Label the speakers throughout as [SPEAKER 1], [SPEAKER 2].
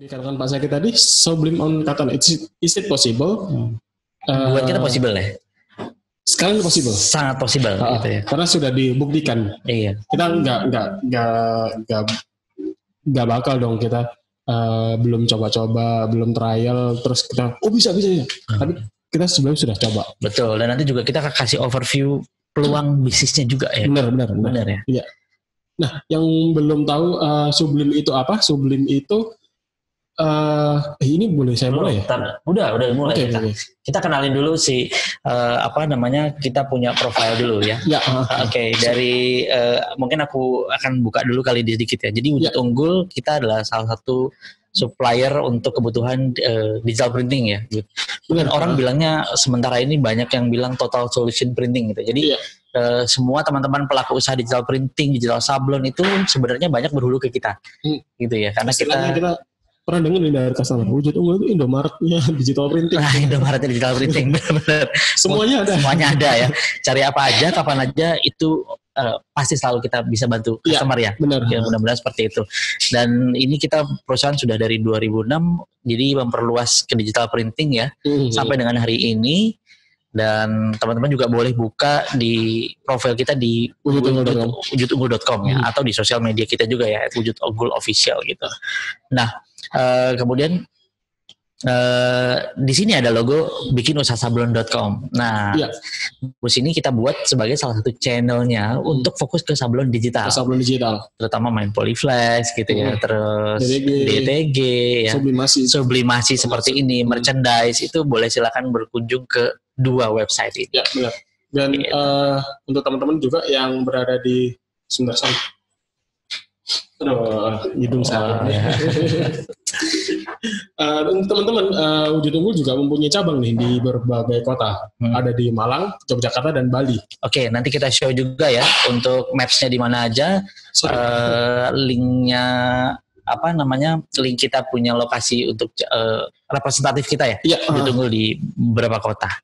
[SPEAKER 1] Dikatakan Pak Zaki tadi, Sublime on katana, is it possible?
[SPEAKER 2] Buat kita possible ya?
[SPEAKER 1] Sekarang possible.
[SPEAKER 2] Sangat possible gitu ya.
[SPEAKER 1] Karena sudah dibuktikan.
[SPEAKER 2] Iya.
[SPEAKER 1] Kita nggak bakal dong kita belum coba-coba, belum trial, terus kita bisa ya. Tapi kita sebelumnya sudah coba.
[SPEAKER 2] Betul. Dan nanti juga kita kasih overview peluang bisnisnya juga ya. Benar ya.
[SPEAKER 1] Iya. Nah, yang belum tahu Sublime itu apa? Sublime itu ini boleh saya mulai ya?
[SPEAKER 2] Udah mulai.
[SPEAKER 1] Okay.
[SPEAKER 2] Kita kenalin dulu kita punya profile dulu ya. Oke, dari mungkin aku akan buka dulu kali sedikit ya. Jadi Wujud Unggul kita adalah salah satu supplier untuk kebutuhan digital printing ya. Benar. Orang bilangnya sementara ini banyak yang bilang total solution printing gitu. Jadi semua teman-teman pelaku usaha digital printing, digital sablon itu sebenarnya banyak berhulu ke kita, gitu ya. Karena kita
[SPEAKER 1] pernah dengar dari customer, Wujud Unggul itu Indomaretnya digital printing.
[SPEAKER 2] Nah, Indomaretnya digital printing, benar.
[SPEAKER 1] Semuanya
[SPEAKER 2] ada ya. Cari apa aja, kapan aja itu pasti selalu kita bisa bantu customer ya.
[SPEAKER 1] Benar.
[SPEAKER 2] Ya, mudah-mudahan seperti itu. Dan ini kita perusahaan sudah dari 2006, jadi memperluas ke digital printing ya, sampai dengan hari ini. Dan teman-teman juga boleh buka di profil kita di wujudunggul.com ya, atau di sosial media kita juga ya, Wujud Unggul Official gitu. Nah, kemudian di sini ada logo bikinusahasablon.com. Nah, di sini kita buat sebagai salah satu channelnya untuk fokus ke sablon digital. Terutama main Polyflex gitu ya, terus DTG ya, sublimasi seperti ini, merchandise itu boleh silakan berkunjung ke dua website ini.
[SPEAKER 1] Ya, benar. Dan untuk teman-teman juga yang berada di Sundarsan. Hidung saya. Teman-teman, Wujud Unggul juga mempunyai cabang nih di berbagai kota. Ada di Malang, Yogyakarta, dan Bali.
[SPEAKER 2] Oke, nanti kita show juga ya untuk maps-nya di mana aja. Linknya link kita punya lokasi untuk representatif kita ya. Wujud Unggul di beberapa kota.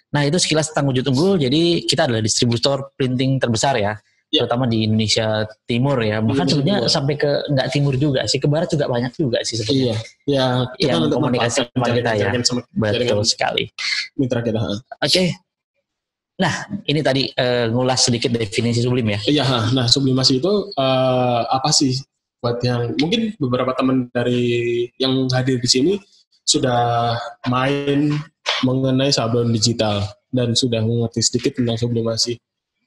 [SPEAKER 2] Nah, itu sekilas tentang Wujud Unggul. Jadi kita adalah distributor printing terbesar ya. Terutama di Indonesia Timur ya, bahkan sebenarnya sampai ke nggak timur juga sih, ke barat juga banyak juga sih sebenarnya. Yang komunikasi sama kita ya, betul sekali.
[SPEAKER 1] Mitra kita.
[SPEAKER 2] Oke. Nah, ini tadi ngulas sedikit definisi sublim ya.
[SPEAKER 1] Nah sublimasi itu apa sih? Buat yang mungkin beberapa teman dari yang hadir di sini sudah main mengenai sablon digital dan sudah mengerti sedikit tentang sublimasi.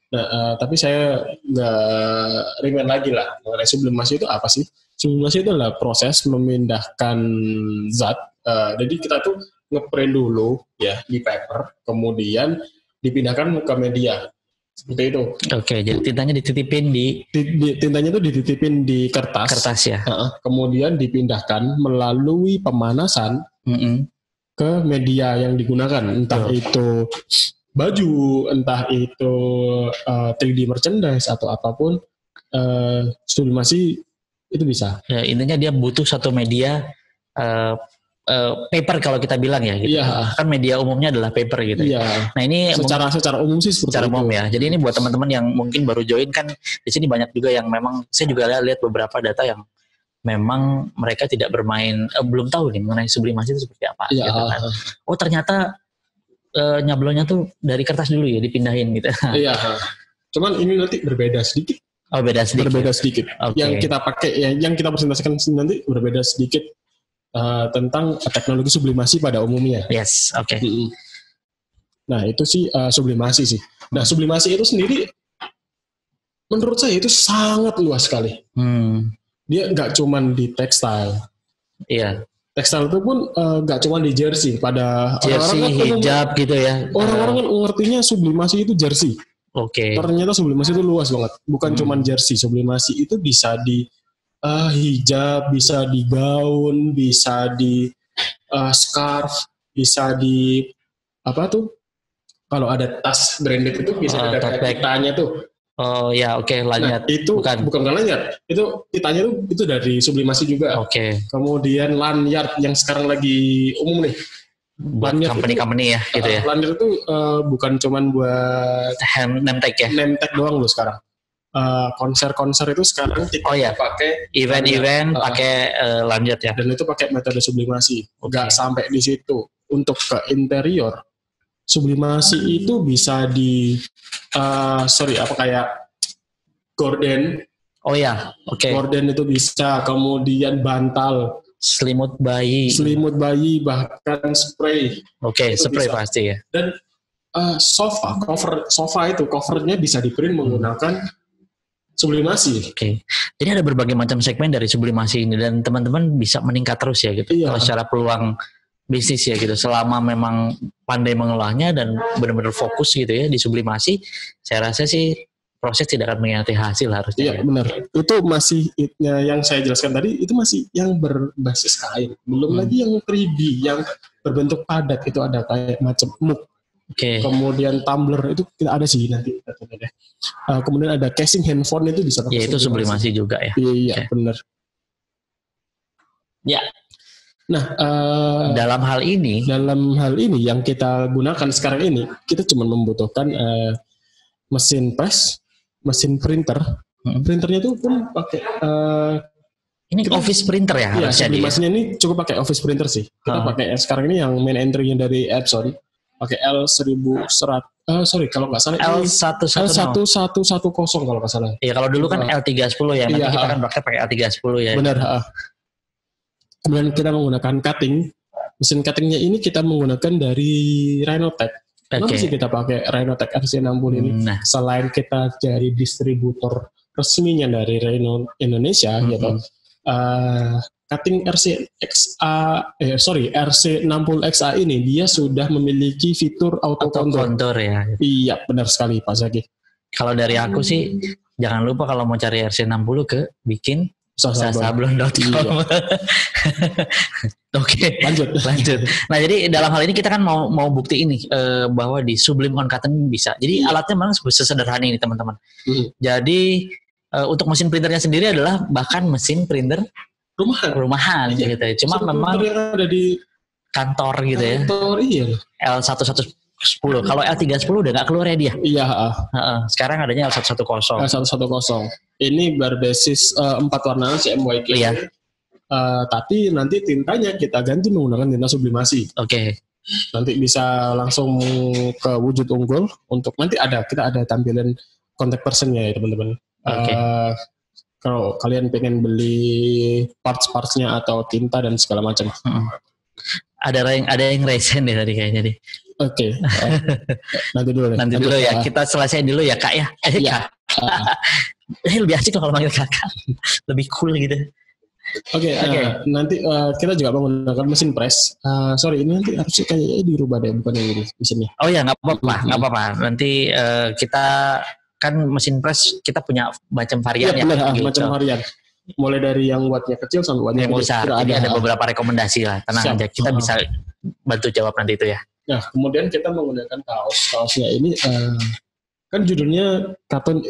[SPEAKER 1] Nah, tapi saya nggak remind lagi lah mengenai sublimasi itu apa sih? Sublimasi itu adalah proses memindahkan zat. Jadi kita tuh ngeprint dulu ya di paper, kemudian dipindahkan ke media seperti itu.
[SPEAKER 2] Oke, jadi tintanya dititipin
[SPEAKER 1] tintanya itu dititipin di kertas
[SPEAKER 2] ya.
[SPEAKER 1] Kemudian dipindahkan melalui pemanasan ke media yang digunakan, entah itu baju, entah itu 3D merchandise atau apapun, sublimasi itu bisa.
[SPEAKER 2] Ya, intinya dia butuh satu media paper kalau kita bilang ya gitu. Kan media umumnya adalah paper gitu. Nah, ini
[SPEAKER 1] secara umum sih seperti
[SPEAKER 2] umum ya. Jadi ini buat teman-teman yang mungkin baru join, kan di sini banyak juga yang memang saya juga lihat beberapa data yang memang mereka tidak bermain, belum tahu nih mengenai sublimasi itu seperti apa gitu kan. Oh, ternyata nyablonnya tuh dari kertas dulu ya, dipindahin gitu.
[SPEAKER 1] Cuman ini nanti berbeda sedikit.
[SPEAKER 2] Berbeda
[SPEAKER 1] sedikit. Okay. Yang kita pakai, yang kita presentasikan nanti berbeda sedikit tentang teknologi sublimasi pada umumnya.
[SPEAKER 2] Yes, oke.
[SPEAKER 1] Nah, itu sih sublimasi sih. Nah, sublimasi itu sendiri menurut saya itu sangat luas sekali. Dia nggak cuman di tekstil. Tekstil itu pun nggak cuma di jersey. Pada
[SPEAKER 2] jersey, hijab gitu ya.
[SPEAKER 1] Orang-orang kan ngertinya sublimasi itu jersey. Ternyata sublimasi itu luas banget. Bukan cuma jersey. Sublimasi itu bisa di hijab, bisa di gaun, bisa di scarf, bisa di apa tuh? Kalau ada tas branded itu bisa ada kitanya tuh.
[SPEAKER 2] Lanyard.
[SPEAKER 1] Nah, itu bukan lanyard. Itu kitanya itu dari sublimasi juga. Kemudian lanyard yang sekarang lagi umum nih.
[SPEAKER 2] Buat company ya gitu ya.
[SPEAKER 1] Lanyard itu bukan cuman buat
[SPEAKER 2] name tag ya.
[SPEAKER 1] Name tag doang loh sekarang. konser-konser itu sekarang kita pakai
[SPEAKER 2] event-event pakai lanjut ya.
[SPEAKER 1] Dan itu pakai metode sublimasi. Nggak sampai di situ. Untuk ke interior, sublimasi itu bisa di kayak gorden. Gorden itu bisa, kemudian bantal,
[SPEAKER 2] selimut bayi,
[SPEAKER 1] bahkan spray.
[SPEAKER 2] Spray bisa. Pasti ya.
[SPEAKER 1] Dan sofa itu covernya bisa di-print menggunakan sublimasi.
[SPEAKER 2] Jadi ada berbagai macam segmen dari sublimasi ini dan teman-teman bisa meningkat terus ya gitu. Kalau secara peluang bisnis ya gitu. Selama memang pandai mengolahnya dan benar-benar fokus gitu ya di sublimasi, saya rasa sih proses tidak akan mengkhianati hasil harusnya.
[SPEAKER 1] Iya, benar. Itu masih yang saya jelaskan tadi, itu masih yang berbasis kain. Belum lagi yang 3D, yang berbentuk padat, itu ada kayak macam mug. Kemudian tumbler itu tidak ada sih nanti. Kemudian ada casing handphone itu bisa
[SPEAKER 2] pakai. Ya itu sublimasi juga ya.
[SPEAKER 1] Iya, benar.
[SPEAKER 2] Ya.
[SPEAKER 1] Nah, dalam hal ini yang kita gunakan sekarang ini, kita cuma membutuhkan mesin press, mesin printer. Printernya itu pun pakai
[SPEAKER 2] ini office printer ya harusnya.
[SPEAKER 1] Sublimasinya ini cukup pakai office printer sih. Kita pakai sekarang ini yang main entry-nya dari Epson, pakai L1100. Kalau nggak salah L1110 kalau nggak salah.
[SPEAKER 2] Iya, kalau dulu kan L310 ya. Nanti kita kan pakai L310 ya.
[SPEAKER 1] Benar. Kemudian kita menggunakan cutting. Mesin cuttingnya ini kita menggunakan dari Rhinotech. Kenapa sih kita pakai Rhinotech RC60 ini? Selain kita jadi distributor resminya dari Renault Indonesia, gitu. Cutting RC60XA ini dia sudah memiliki fitur auto contour
[SPEAKER 2] ya.
[SPEAKER 1] Iya, benar sekali Pak Zaki.
[SPEAKER 2] Kalau dari aku sih jangan lupa kalau mau cari RC60 bikin sablon.com. Oke, lanjut. Nah, jadi dalam hal ini kita kan mau bukti ini bahwa di Sublime on Cotton bisa. Jadi alatnya memang sesederhana ini teman-teman. Jadi untuk mesin printernya sendiri adalah bahkan mesin printer rumahan gitu. Cuma memang
[SPEAKER 1] ada di
[SPEAKER 2] kantor gitu ya.
[SPEAKER 1] Kantor
[SPEAKER 2] L1110. Kalau L310 udah nggak keluar ya dia.
[SPEAKER 1] Iya.
[SPEAKER 2] Sekarang adanya L110. Ini
[SPEAKER 1] berbasis 4 warna CMYK.
[SPEAKER 2] Iya.
[SPEAKER 1] Tapi nanti tintanya kita ganti menggunakan tinta sublimasi. Nanti bisa langsung ke wujud unggul. Untuk nanti kita ada tampilan contact personnya ya teman-teman. Kalau kalian pengen beli parts-partsnya atau tinta dan segala macam.
[SPEAKER 2] Ada yang resen deh tadi kayaknya deh.
[SPEAKER 1] Nanti dulu
[SPEAKER 2] ya. Kita selesai dulu ya Kak ya. Lebih asik kalau manggil kakak. Lebih cool gitu.
[SPEAKER 1] Nanti kita juga menggunakan mesin press. Ini nanti harusnya kayaknya dirubah deh, bukan yang ini mesinnya.
[SPEAKER 2] Nggak apa-apa. Nanti kita kan mesin press kita punya macam varian
[SPEAKER 1] ya. Benar, gitu. Macam varian. Mulai dari yang wattnya kecil sampai wattnya
[SPEAKER 2] besar. Jadi ada beberapa rekomendasi lah. Tenang aja, kita bisa bantu jawab nanti itu ya.
[SPEAKER 1] Nah, kemudian kita menggunakan kaosnya ini kan judulnya Cotton.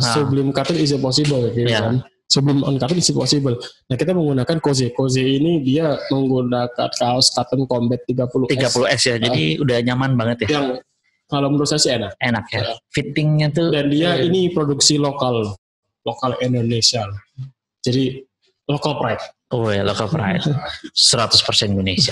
[SPEAKER 1] Sublime Cotton is possible gitu kan. Sublime on Cotton is possible. Nah, kita menggunakan Koze. Koze ini dia menggunakan kaos Cotton Combat 30S
[SPEAKER 2] ya. Jadi udah nyaman banget ya.
[SPEAKER 1] Yang kalau menurut saya sih enak
[SPEAKER 2] ya. Fittingnya tuh.
[SPEAKER 1] Dan dia ini produksi lokal Indonesia. Jadi local pride.
[SPEAKER 2] Local pride. 100% Indonesia.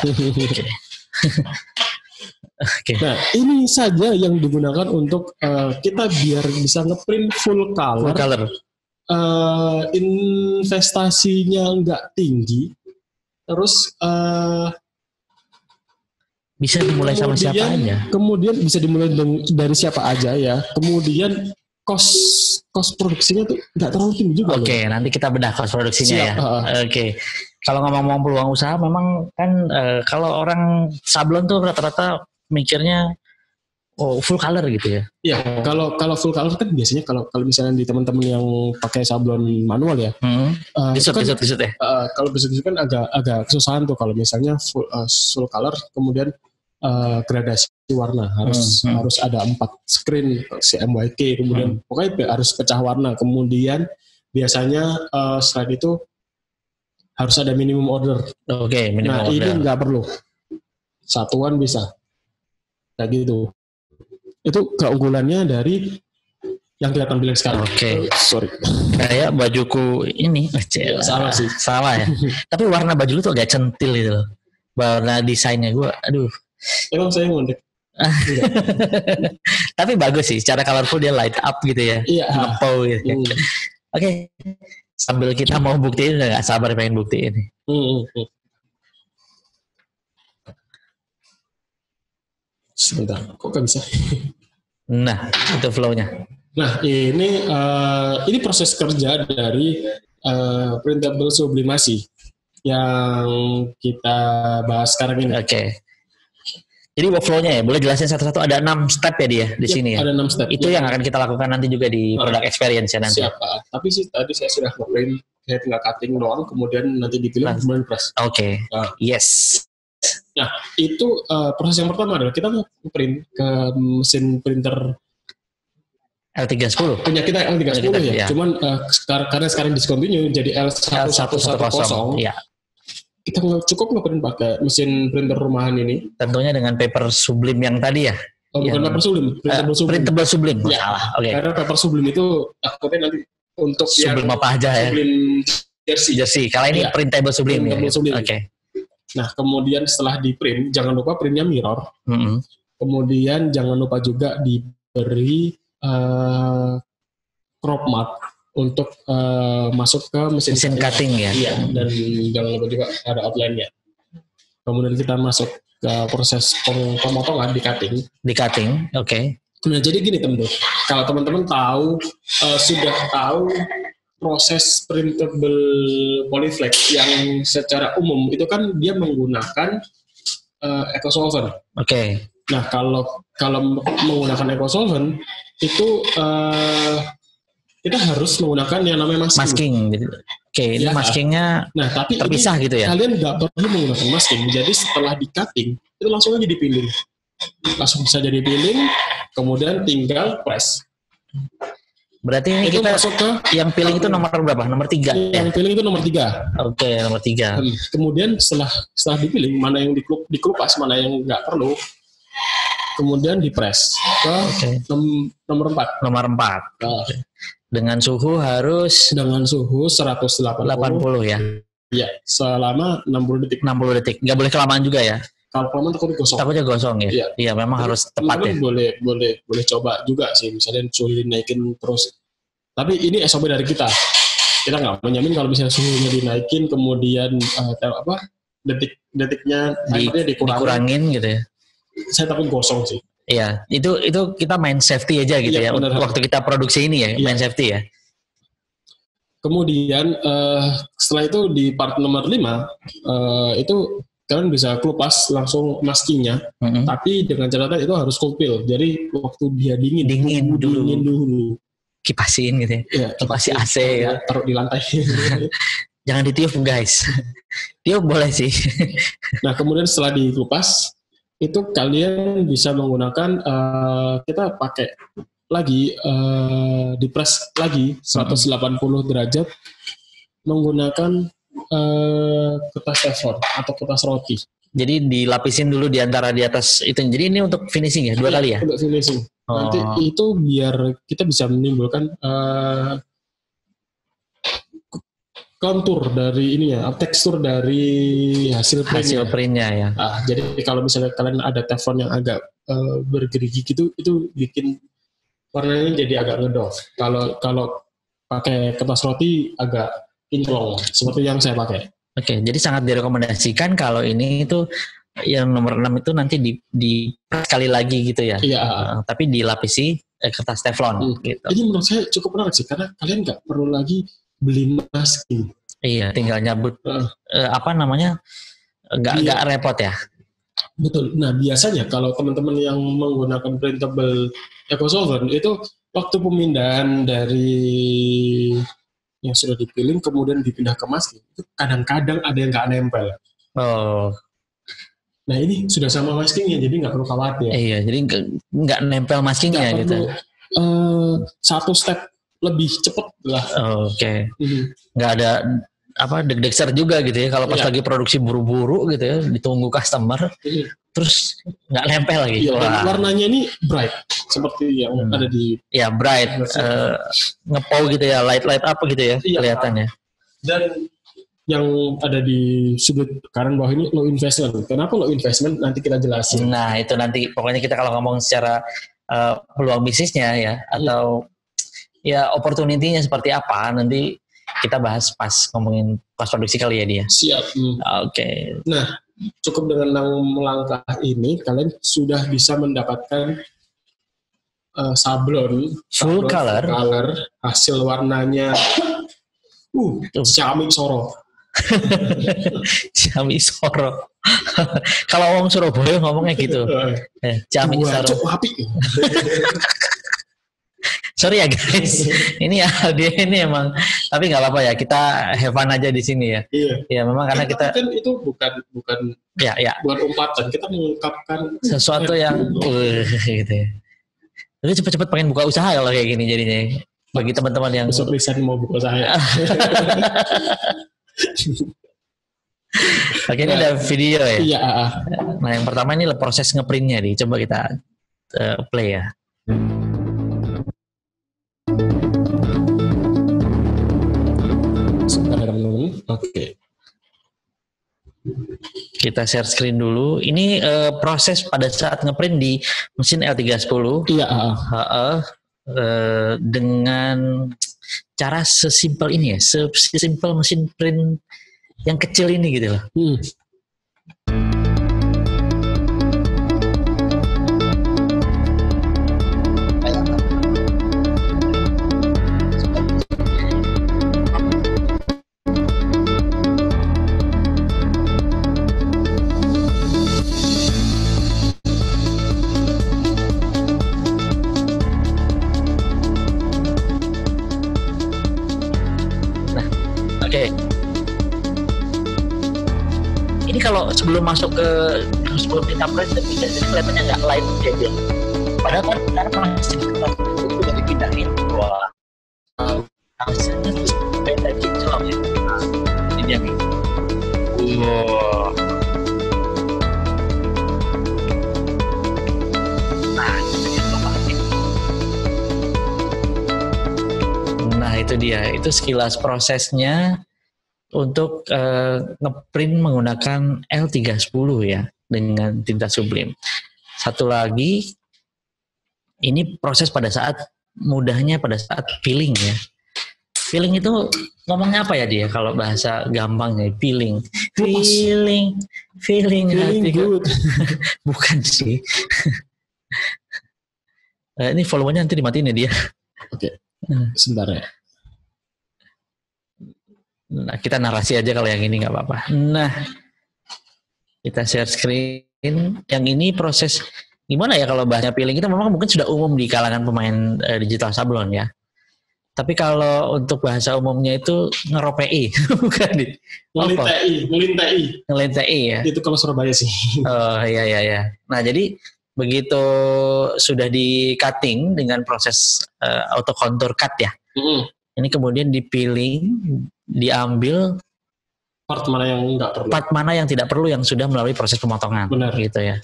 [SPEAKER 1] Nah, ini saja yang digunakan untuk kita biar bisa ngeprint full color. Investasinya nggak tinggi. Terus
[SPEAKER 2] bisa dimulai sama siapa aja.
[SPEAKER 1] Kemudian bisa dimulai dari siapa aja ya. Kemudian cost produksinya tuh nggak terlalu tinggi juga.
[SPEAKER 2] Nanti kita bedah cost produksinya ya. Kalau ngomong peluang usaha, memang kan kalau orang sablon tuh rata-rata mikirnya full color gitu ya.
[SPEAKER 1] Iya, kalau full color kan biasanya kalau misalnya di teman-teman yang pakai sablon manual ya.
[SPEAKER 2] Disut ya.
[SPEAKER 1] Kalau disut kan agak kesusahan tuh kalau misalnya full color kemudian gradasi warna harus ada 4 screen CMYK kemudian pokoknya harus pecah warna, kemudian biasanya selain itu harus ada minimum order.
[SPEAKER 2] Minimum order.
[SPEAKER 1] Ini nggak perlu, satuan bisa kayak gitu. Itu keunggulannya dari yang kita tampilkan sekarang.
[SPEAKER 2] Oke.
[SPEAKER 1] Sorry.
[SPEAKER 2] Kayak bajuku ini,
[SPEAKER 1] salah sih.
[SPEAKER 2] Salah ya. Tapi warna baju lu tuh agak centil gitu loh. Warna desainnya gue, aduh.
[SPEAKER 1] Emang saya ngondek.
[SPEAKER 2] Tapi bagus sih, secara colorful dia light up gitu ya.
[SPEAKER 1] Iya.
[SPEAKER 2] Ngepow gitu. Oke. Sambil kita mau buktiin, udah gak sabar pengen buktiin.
[SPEAKER 1] Sebentar, kok gak bisa?
[SPEAKER 2] Nah, itu flow-nya.
[SPEAKER 1] Nah, ini proses kerja dari printable sublimasi yang kita bahas sekarang ini.
[SPEAKER 2] Oke. Jadi workflow-nya ya, boleh jelasin satu-satu, ada 6 step ya dia di sini ya?
[SPEAKER 1] Ada 6 step.
[SPEAKER 2] Itu yang akan kita lakukan nanti juga di product experience ya nanti.
[SPEAKER 1] Siapa? Tapi sih tadi saya sudah nge-print, saya tinggal cutting doang, kemudian nanti dipilih, kemudian press.
[SPEAKER 2] Oke. Yes.
[SPEAKER 1] Nah, itu proses yang pertama adalah kita mau print ke mesin printer
[SPEAKER 2] L310.
[SPEAKER 1] Punya kita L310 ya. Cuman karena sekarang discontinue jadi L1110.
[SPEAKER 2] Iya.
[SPEAKER 1] Kita cukup ngeprint pakai mesin printer rumahan ini.
[SPEAKER 2] Tentunya dengan paper Sublime yang tadi ya.
[SPEAKER 1] Bukan paper Sublime,
[SPEAKER 2] printable Sublime.
[SPEAKER 1] Ya, salah. Oke. Karena paper Sublime itu takutnya nanti untuk
[SPEAKER 2] Sublime apa aja ya.
[SPEAKER 1] Sublime jersey.
[SPEAKER 2] Kalau ini printable Sublime.
[SPEAKER 1] Oke. Nah, kemudian setelah di print, jangan lupa printnya mirror. Kemudian jangan lupa juga diberi crop mark untuk masuk ke mesin
[SPEAKER 2] cutting ya.
[SPEAKER 1] Iya, dan jangan lupa juga ada outline-nya. Kemudian kita masuk ke proses pemotongan di cutting.
[SPEAKER 2] Oke.
[SPEAKER 1] Nah, jadi gini teman-teman, kalau teman-teman sudah tahu proses printable polyflex yang secara umum itu kan dia menggunakan ecosolvent.
[SPEAKER 2] Oke.
[SPEAKER 1] Nah, kalau menggunakan ecosolvent itu kita harus menggunakan yang namanya
[SPEAKER 2] masking gitu. Oke, ini maskingnya
[SPEAKER 1] tapi
[SPEAKER 2] terpisah gitu ya.
[SPEAKER 1] Kalian nggak perlu menggunakan masking. Jadi setelah di cutting itu langsung aja dipilih. Langsung bisa jadi peeling, kemudian tinggal press.
[SPEAKER 2] Berarti ini kita masuk ke yang peeling itu nomor berapa? Nomor 3.
[SPEAKER 1] Yang peeling itu nomor 3.
[SPEAKER 2] Oke, nomor 3.
[SPEAKER 1] Kemudian setelah dipilih mana yang dikelupas, mana yang nggak perlu. Kemudian dipres ke nomor 4.
[SPEAKER 2] Nomor 4. Dengan suhu harus
[SPEAKER 1] 180
[SPEAKER 2] ya.
[SPEAKER 1] Iya, selama 60 detik.
[SPEAKER 2] 60 detik. Nggak boleh kelamaan juga ya.
[SPEAKER 1] Kalau kelamaan takutnya
[SPEAKER 2] gosong ya. Iya, memang harus tepat ya.
[SPEAKER 1] Boleh coba juga sih, misalnya suhu dinaikin terus. Tapi ini SOP dari kita. Kita nggak menjamin kalau misalnya suhunya dinaikin kemudian detiknya
[SPEAKER 2] dikurangin gitu ya.
[SPEAKER 1] Saya takut gosong sih.
[SPEAKER 2] Iya, itu kita main safety aja gitu ya. Waktu kita produksi ini ya, main safety ya.
[SPEAKER 1] Kemudian setelah itu di part nomor 5 itu kalian bisa kelupas langsung maskingnya, tapi dengan catatan itu harus cold fill. Jadi waktu dia dingin dulu.
[SPEAKER 2] Kipasin gitu ya. Kipasi AC ya.
[SPEAKER 1] Taruh di lantai.
[SPEAKER 2] Jangan ditiup guys. Tiup boleh sih.
[SPEAKER 1] Nah, kemudian setelah dikelupas itu kalian bisa menggunakan kita pakai lagi di press lagi 180 derajat menggunakan kertas teflon atau kertas roti. Jadi
[SPEAKER 2] dilapisin dulu di atas itu. Jadi ini untuk finishing ya, 2 kali ya?
[SPEAKER 1] Untuk finishing. Nanti itu biar kita bisa menimbulkan kontur dari ini ya, tekstur dari hasil printnya ya. Nah, jadi kalau misalnya kalian ada teflon yang agak bergerigi gitu, itu bikin warnanya jadi agak ngedoff. Kalau pakai kertas roti agak kinclong seperti yang saya pakai.
[SPEAKER 2] Oke, jadi sangat direkomendasikan kalau ini itu yang nomor 6 itu nanti di sekali lagi gitu ya.
[SPEAKER 1] Iya.
[SPEAKER 2] Tapi dilapisi kertas teflon gitu.
[SPEAKER 1] Jadi menurut saya cukup menarik sih karena kalian nggak perlu lagi beli masking.
[SPEAKER 2] Iya, tinggal nyabut nggak repot ya.
[SPEAKER 1] Betul. Nah, biasanya kalau teman-teman yang menggunakan printable ecosolvent itu waktu pemindahan dari yang sudah dipilih kemudian dipindah ke masking itu kadang-kadang ada yang nggak nempel. Nah, ini sudah sama maskingnya jadi nggak perlu khawatir.
[SPEAKER 2] Iya, jadi nggak nempel maskingnya gitu.
[SPEAKER 1] Satu step lebih cepat lah.
[SPEAKER 2] Oke. Nggak ada deg-deser juga gitu ya kalau pas lagi produksi buru-buru gitu ya, ditunggu customer. terus nggak nempel lagi.
[SPEAKER 1] Iya, warnanya ini bright seperti yang ada di
[SPEAKER 2] bright, ngepow gitu ya, light apa gitu ya kelihatannya.
[SPEAKER 1] Dan yang ada di sudut kanan bawah ini low investment. Kenapa low investment? Nanti kita jelasin.
[SPEAKER 2] Nah itu nanti pokoknya kita kalau ngomong secara peluang bisnisnya ya atau ya opportunity-nya seperti apa nanti kita bahas pas ngomongin kos produksi kali ya dia.
[SPEAKER 1] Siap.
[SPEAKER 2] Oke.
[SPEAKER 1] Nah, cukup dengan 6 langkah ini kalian sudah bisa mendapatkan sablon
[SPEAKER 2] full color
[SPEAKER 1] hasil warnanya Ciamik Soro.
[SPEAKER 2] Ciamik Soro. Kalau orang Surabaya ngomongnya gitu. Ciamik Soro. Sorry ya guys, ini ya dia ini emang, tapi nggak apa-apa ya, kita have fun aja di sini ya.
[SPEAKER 1] Iya.
[SPEAKER 2] Ya memang karena kita
[SPEAKER 1] kan itu bukan bukan umpatan, kita mengungkapkan
[SPEAKER 2] sesuatu yang gitu ya. Jadi cepet-cepet pengen buka usaha kalau kayak gini jadinya. Bagi teman-teman yang
[SPEAKER 1] besok riset mau buka usaha.
[SPEAKER 2] Oke, ini ada video ya.
[SPEAKER 1] Iya.
[SPEAKER 2] Nah yang pertama ini proses ngeprintnya nih, coba kita play ya.
[SPEAKER 1] Oke.
[SPEAKER 2] Kita share screen dulu. Ini proses pada saat ngeprint di mesin L310.
[SPEAKER 1] Iya.
[SPEAKER 2] Dengan cara sesimpel ini ya, sesimpel mesin print yang kecil ini gitu loh. Ini kalau sebelum masuk ke sebelum kita press jadi kelihatannya nggak line aja. Padahal kan karena masih itu juga dipindahin. Wah, hasilnya beda kinclong ya. Ini dia nih. Wow. Nah itu dia, itu sekilas prosesnya untuk ngeprint menggunakan L310 ya dengan tinta sublim. Satu lagi, ini proses pada saat mudahnya pada saat peeling ya. Peeling itu ngomongnya apa ya dia kalau bahasa gampangnya? Peeling
[SPEAKER 1] good.
[SPEAKER 2] Bukan sih. Ini volumenya nanti dimatiin ya dia.
[SPEAKER 1] Oke. Sebentar ya.
[SPEAKER 2] Nah, kita narasi aja kalau yang ini nggak apa-apa. Nah, kita share screen. Yang ini proses gimana ya kalau bahasnya peeling itu memang mungkin sudah umum di kalangan pemain digital sablon ya. Tapi kalau untuk bahasa umumnya itu ngeropei, bukan nih? Ngelintei ya.
[SPEAKER 1] Itu kalau Surabaya sih.
[SPEAKER 2] Oh iya. Nah jadi begitu sudah di cutting dengan proses auto contour cut ya. Ini kemudian di peeling, diambil
[SPEAKER 1] part mana yang enggak perlu.
[SPEAKER 2] Part mana yang tidak perlu yang sudah melalui proses pemotongan.
[SPEAKER 1] Benar.
[SPEAKER 2] Gitu ya.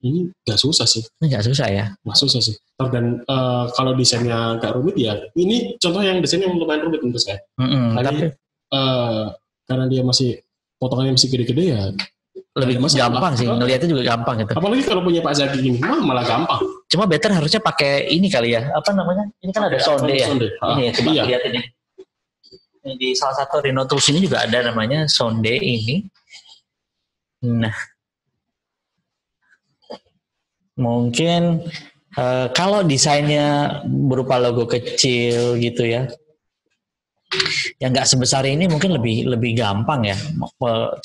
[SPEAKER 1] Ini nggak susah sih.
[SPEAKER 2] Ini nggak susah ya.
[SPEAKER 1] Nggak susah sih. Dan kalau desainnya agak rumit ya, ini contoh yang desain yang lumayan rumit menurut saya.
[SPEAKER 2] Tapi
[SPEAKER 1] karena dia masih potongannya masih gede-gede ya.
[SPEAKER 2] Lebih gampang sih, ngelihatnya juga gampang gitu.
[SPEAKER 1] Apalagi kalau punya Pak Zaki gini, malah gampang.
[SPEAKER 2] Cuma better harusnya pakai ini kali ya. Apa namanya? Ini kan ada sonde ya. Ini ya, coba lihat ini. Di salah satu Rhino Tools ini juga ada namanya sonde ini. Nah, mungkin kalau desainnya berupa logo kecil gitu ya, yang nggak sebesar ini mungkin lebih gampang ya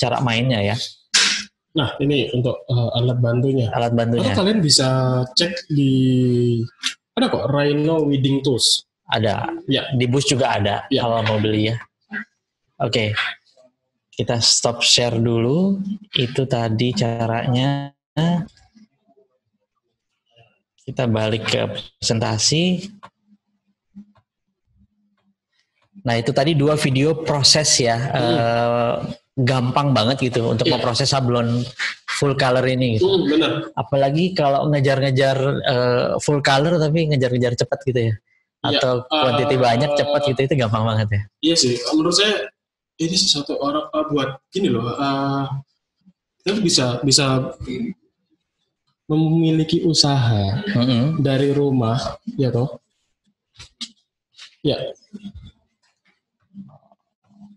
[SPEAKER 2] cara mainnya ya.
[SPEAKER 1] Nah ini untuk alat bantunya. Atau kalian bisa cek di ada kok Rhino Weeding Tools.
[SPEAKER 2] Ada.
[SPEAKER 1] Ya.
[SPEAKER 2] Di bus juga ada kalau mau beli ya. Oke. Kita stop share dulu. Itu tadi caranya. Kita balik ke presentasi. Nah itu tadi 2 video proses ya. gampang banget gitu untuk memproses sablon full color ini gitu.
[SPEAKER 1] Benar.
[SPEAKER 2] Apalagi kalau ngejar-ngejar full color tapi ngejar-ngejar cepat gitu ya. Atau kuantiti banyak cepat gitu, itu gampang banget ya.
[SPEAKER 1] Iya sih, menurut saya ini sesuatu orang buat gini loh, kita bisa memiliki usaha dari rumah, ya toh? Ya.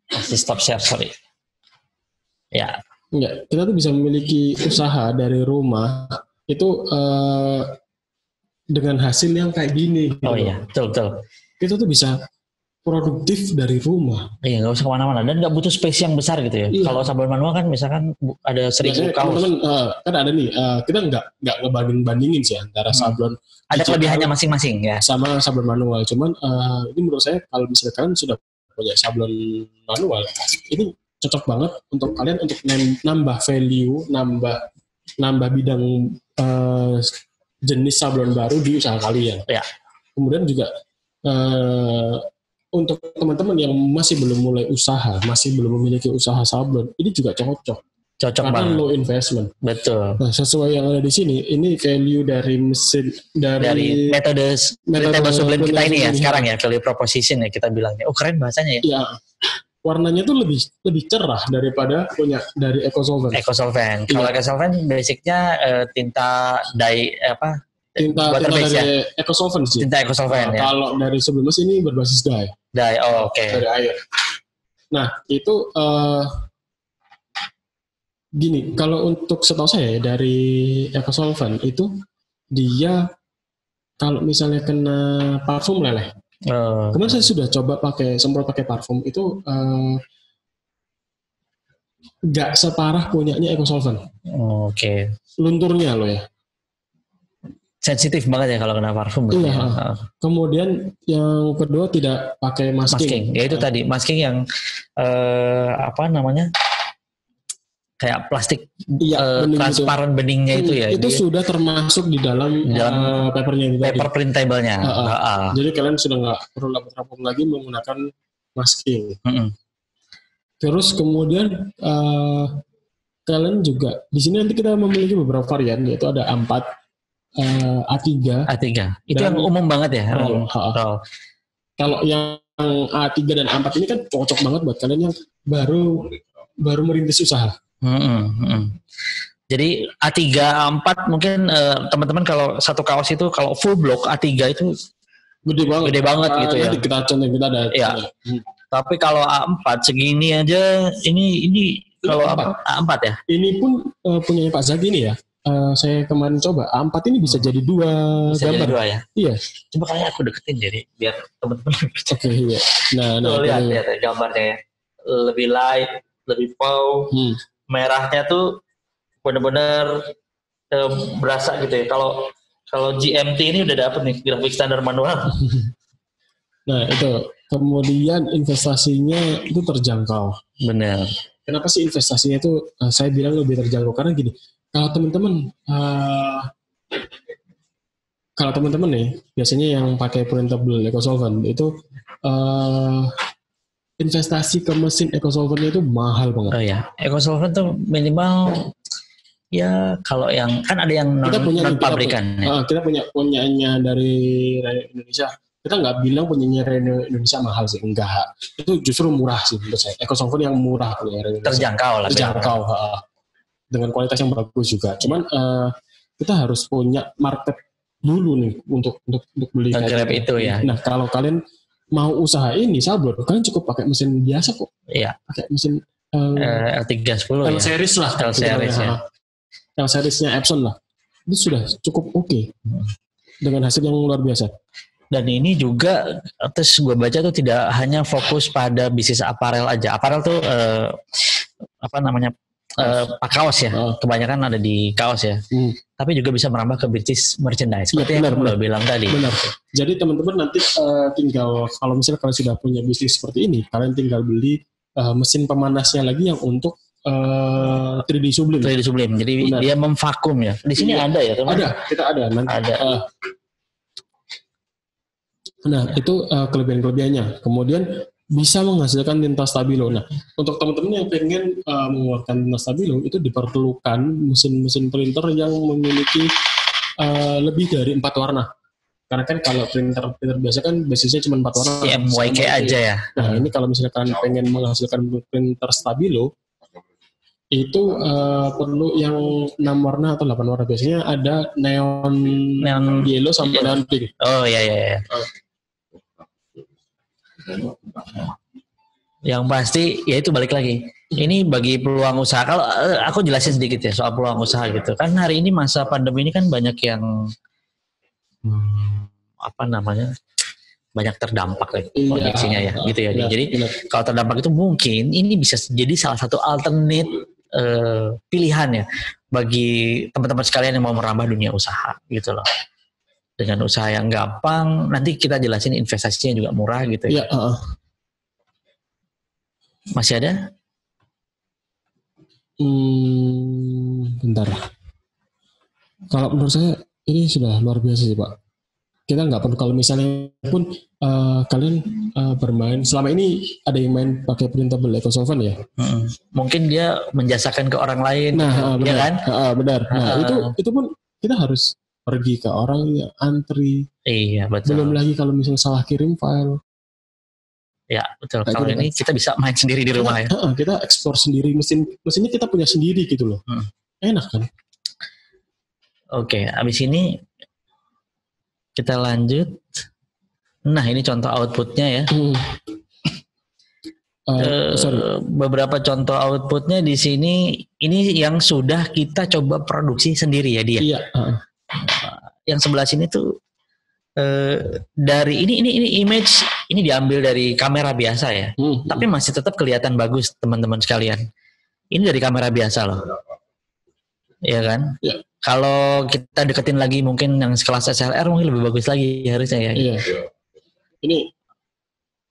[SPEAKER 2] Masih stop share, sorry. Ya.
[SPEAKER 1] Enggak, kita tuh bisa memiliki usaha dari rumah itu dengan hasil yang kayak gini.
[SPEAKER 2] Oh iya, betul.
[SPEAKER 1] Kita tuh bisa produktif dari rumah.
[SPEAKER 2] Iya, nggak usah kemana-mana dan nggak butuh space yang besar gitu ya. Iya. Kalau sablon manual kan misalkan ada 1000 kaos.
[SPEAKER 1] Teman-teman kan ada nih, kita nggak ngebandingin sih antara sablon.
[SPEAKER 2] Ada kelebihannya masing-masing ya.
[SPEAKER 1] Sama sablon manual. Cuman ini menurut saya kalau misalnya kalian sudah punya sablon manual, ini cocok banget untuk kalian untuk nambah value, nambah bidang jenis sablon baru di usaha kalian.
[SPEAKER 2] Ya.
[SPEAKER 1] Kemudian juga untuk teman-teman yang masih belum mulai usaha, masih belum memiliki usaha sablon, ini juga cocok
[SPEAKER 2] karena
[SPEAKER 1] banget. Low investment.
[SPEAKER 2] Betul.
[SPEAKER 1] Nah, sesuai yang ada di sini, ini value dari mesin
[SPEAKER 2] dari metode sublim kita ini ya sekarang ya, value proposition ya kita bilangnya. Oh keren bahasanya ya. Iya.
[SPEAKER 1] Warnanya tuh lebih cerah daripada punya dari Ecosolvent.
[SPEAKER 2] Kalau Ecosolvent basicnya tinta dye
[SPEAKER 1] tinta dari Ecosolvent sih.
[SPEAKER 2] Tinta Ecosolvent ya.
[SPEAKER 1] Kalau dari sebelumnya ini berbasis dye.
[SPEAKER 2] Oke.
[SPEAKER 1] Dari air. Nah itu gini, kalau untuk setahu saya dari Ecosolvent itu dia kalau misalnya kena parfum leleh. Kemarin saya sudah coba semprot pakai parfum itu nggak separah punyanya Ecosolvent.
[SPEAKER 2] Oke.
[SPEAKER 1] Lunturnya loh ya.
[SPEAKER 2] Sensitif banget ya kalau kena parfum.
[SPEAKER 1] Iya. Kemudian yang kedua tidak pakai masking.
[SPEAKER 2] Ya itu tadi masking yang kayak plastik transparan beningnya itu ya.
[SPEAKER 1] Itu sudah termasuk di dalam papernya itu.
[SPEAKER 2] Paper printable-nya.
[SPEAKER 1] Jadi kalian sudah nggak perlu lapor lagi menggunakan masking. Terus kemudian kalian juga di sini nanti kita memiliki beberapa varian, yaitu ada A4, A3.
[SPEAKER 2] Itu yang umum banget ya.
[SPEAKER 1] Kalau yang A3 dan A4 ini kan cocok banget buat kalian yang baru merintis usaha.
[SPEAKER 2] Jadi A3, A4 mungkin teman-teman kalau satu kaos itu kalau full block A3 itu gede banget gitu ya.
[SPEAKER 1] Kita contoh kita ada.
[SPEAKER 2] Ya. Tapi kalau A4 segini aja ini kalau A4 ya. Ini
[SPEAKER 1] pun punyanya Pak Zaki ini ya. Saya kemarin coba A4 ini bisa jadi dua gambar.
[SPEAKER 2] Jadi dua ya.
[SPEAKER 1] Iya.
[SPEAKER 2] Coba kalian aku deketin jadi biar teman-teman.
[SPEAKER 1] Oke, iya. Nah,
[SPEAKER 2] lihat gambarnya ya. Lebih light, lebih pau. Merahnya tuh benar-benar berasa gitu ya. Kalau GMT ini udah dapet nih grafik standar manual.
[SPEAKER 1] Nah itu kemudian investasinya itu terjangkau.
[SPEAKER 2] Benar.
[SPEAKER 1] Kenapa sih investasinya itu saya bilang lebih terjangkau? Karena gini, kalau teman-teman nih biasanya yang pakai printable Ecosolvent itu investasi ke mesin Ecosolvent itu mahal banget.
[SPEAKER 2] Oh ya, Ecosolvent tuh minimal ya kalau yang kan ada yang non pabrikan.
[SPEAKER 1] Kita punyanya dari Indonesia. Kita nggak bilang punyanya Indonesia mahal sih, enggak. Itu justru murah sih menurut saya. Ecosolvent yang murah punya Indonesia. Terjangkau. Dengan kualitas yang bagus juga. Cuman kita harus punya market dulu nih untuk beli
[SPEAKER 2] kayak itu ya.
[SPEAKER 1] Nah kalau kalian mau usaha ini sablon, kalian cukup pakai mesin biasa kok.
[SPEAKER 2] Iya.
[SPEAKER 1] Pakai mesin
[SPEAKER 2] L310
[SPEAKER 1] ya. L-series lah.
[SPEAKER 2] L-series ya.
[SPEAKER 1] L-seriesnya Epson lah. Itu sudah cukup oke. Dengan hasil yang luar biasa.
[SPEAKER 2] Dan ini juga, terus gue baca tuh tidak hanya fokus pada bisnis aparel aja. Aparel tuh kaos ya. Kebanyakan ada di kaos ya. Tapi juga bisa merambah ke bisnis merchandise. Seperti yang lo bilang tadi.
[SPEAKER 1] Benar. Jadi teman-teman nanti tinggal, kalau misalnya kalian sudah punya bisnis seperti ini, kalian tinggal beli mesin pemanasnya lagi yang untuk 3D Sublim.
[SPEAKER 2] 3D Sublim. Jadi dia memvakum ya. Di sini ada ya teman?
[SPEAKER 1] Kita ada. Nanti ada. Nah itu kelebihan-kelebihannya. Kemudian bisa menghasilkan tinta stabilo. Nah, untuk teman-teman yang pengen mengeluarkan tinta stabilo, itu diperlukan mesin-mesin printer yang memiliki lebih dari 4 warna. Karena kan kalau printer biasa kan basisnya cuma 4 warna.
[SPEAKER 2] CMYK aja ya.
[SPEAKER 1] Nah, ini kalau misalkan pengen menghasilkan printer stabilo, itu perlu yang 6 warna atau 8 warna. Biasanya ada neon yellow sama neon pink.
[SPEAKER 2] Oh iya. Yang pasti ya itu balik lagi. Ini bagi peluang usaha. Kalau aku jelasin sedikit ya soal peluang usaha gitu. Kan hari ini masa pandemi ini kan banyak yang banyak terdampak kondisinya ya gitu ya. Jadi kalau terdampak itu mungkin ini bisa jadi salah satu alternate pilihan ya bagi teman-teman sekalian yang mau merambah dunia usaha gitu loh. Dengan usaha yang gampang, nanti kita jelasin investasinya juga murah gitu ya. Masih ada?
[SPEAKER 1] Bentar. Kalau menurut saya ini sudah luar biasa sih Pak. Kita nggak perlu, kalau misalnya pun kalian bermain selama ini ada yang main pakai printable eco solvent ya.
[SPEAKER 2] Mungkin dia menjasakan ke orang lain.
[SPEAKER 1] Nah, benar.
[SPEAKER 2] Ya kan?
[SPEAKER 1] Benar. Nah, itu pun kita harus pergi ke orang yang antri.
[SPEAKER 2] Iya betul.
[SPEAKER 1] Belum lagi kalau misalnya salah kirim file.
[SPEAKER 2] Ya betul. Kalau ini kita bisa main sendiri di rumah ya.
[SPEAKER 1] Kita ekspor sendiri, mesinnya kita punya sendiri gitu loh. Enak kan?
[SPEAKER 2] Oke, abis ini kita lanjut. Nah ini contoh outputnya ya. Beberapa contoh outputnya di sini. Ini yang sudah kita coba produksi sendiri ya dia.
[SPEAKER 1] Iya.
[SPEAKER 2] Yang sebelah sini tuh dari ini image ini diambil dari kamera biasa ya. Tapi masih tetap kelihatan bagus teman-teman sekalian. Ini dari kamera biasa loh. Iya kan?
[SPEAKER 1] Iya.
[SPEAKER 2] Kalau kita deketin lagi mungkin yang sekelas SLR mungkin lebih bagus lagi harusnya ya.
[SPEAKER 1] Iya. Ini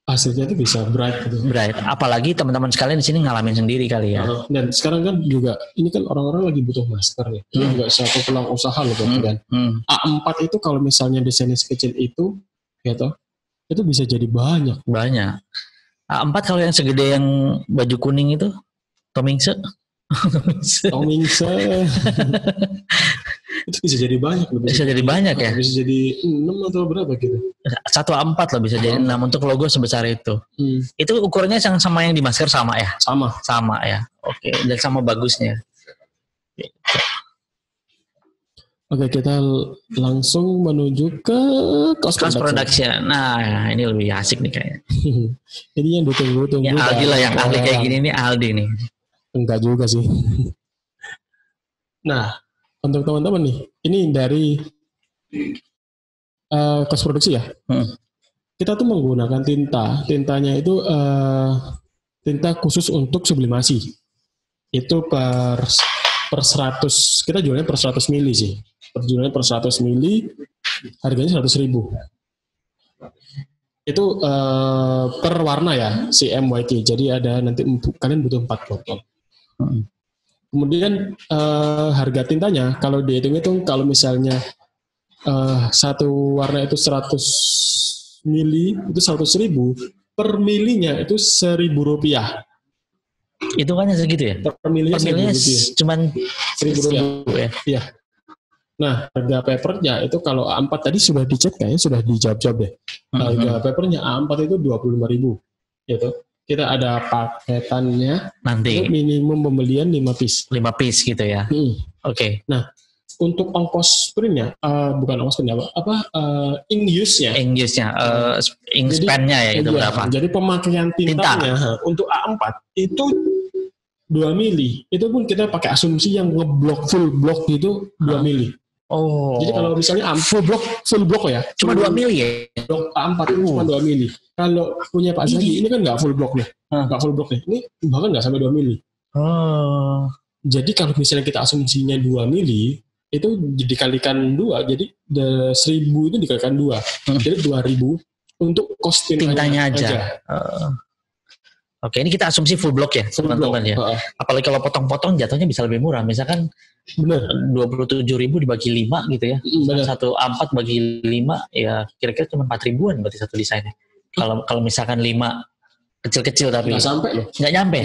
[SPEAKER 1] hasilnya tuh bisa bright gitu.
[SPEAKER 2] Bright. Apalagi teman-teman sekalian di sini ngalamin sendiri kali ya.
[SPEAKER 1] Dan sekarang kan juga ini kan orang-orang lagi butuh masker ya. Ini juga satu peluang usaha loh kan. A4 itu kalau misalnya desainnya sekecil itu, gitu, itu bisa jadi banyak.
[SPEAKER 2] Banyak. A4 kalau yang segede yang baju kuning itu, Tomingse.
[SPEAKER 1] Itu bisa jadi banyak loh.
[SPEAKER 2] Bisa jadi banyak ya.
[SPEAKER 1] Bisa jadi 6 atau berapa gitu.
[SPEAKER 2] 1 A4 loh bisa jadi 6 untuk logo sebesar itu. Itu ukurannya yang sama yang di masker sama ya? Sama ya. Oke, dan sama bagusnya.
[SPEAKER 1] Oke, kita langsung menuju ke cost
[SPEAKER 2] production. Nah, ini lebih asik nih kayaknya.
[SPEAKER 1] Ini yang ditunggu-tunggu.
[SPEAKER 2] Ya, Aldi lah yang ahli kayak gini nih, Aldi nih.
[SPEAKER 1] Enggak juga sih. Nah, untuk teman-teman nih, ini dari cost produksi ya. Kita tuh menggunakan tintanya itu tinta khusus untuk sublimasi. Itu per 100, kita jualnya per 100 mili sih. Jualnya per 100 mili, harganya 100.000. Itu per warna ya, CMYK. Jadi ada nanti kalian butuh 4 botol. Kemudian harga tintanya kalau dihitung-hitung kalau misalnya satu warna itu 100 mili itu 100.000, per milinya itu Rp1.000.
[SPEAKER 2] Itu kan segitu ya? Per milinya cuma Rp1.000 ya? Iya.
[SPEAKER 1] Nah, harga papernya itu kalau A4 tadi sudah dicek kayaknya sudah dijawab deh. Harga papernya A4 itu 25.000 gitu. Kita ada paketannya
[SPEAKER 2] nanti
[SPEAKER 1] minimum pembelian 5 piece.
[SPEAKER 2] 5 piece gitu ya. Oke.
[SPEAKER 1] Nah, untuk ongkos printnya bukan ongkos printnya ink use-nya.
[SPEAKER 2] Ink span-nya ya itu berapa?
[SPEAKER 1] Jadi pemakaian tintanya untuk A4 itu 2 mili. Itu pun kita pakai asumsi yang ngeblok full block itu 2 mili.
[SPEAKER 2] Oh.
[SPEAKER 1] Jadi kalau misalnya full block ya.
[SPEAKER 2] Cuma 2 mili ya?
[SPEAKER 1] Blok A4 itu cuma 2 mili. Kalau punya Pak Zaki ini kan nggak full block nih. Nggak full block nih. Ini bahkan nggak sampai 2 mili.
[SPEAKER 2] Oh.
[SPEAKER 1] Jadi kalau misalnya kita asumsinya 2 mili, itu dikalikan 2, jadi 1.000 itu dikalikan 2. Jadi 2.000 untuk cost
[SPEAKER 2] tintanya aja. Oke, ini kita asumsi full block ya, teman-teman ya. Apalagi kalau potong-potong jatuhnya bisa lebih murah. Misalkan 27.000 dibagi 5 gitu ya. Satu A4 bagi 5 ya kira-kira cuma 4.000-an berarti satu desainnya. Kalau misalkan 5 Kecil-kecil tapi.
[SPEAKER 1] Nggak sampai loh.
[SPEAKER 2] Nggak nyampe.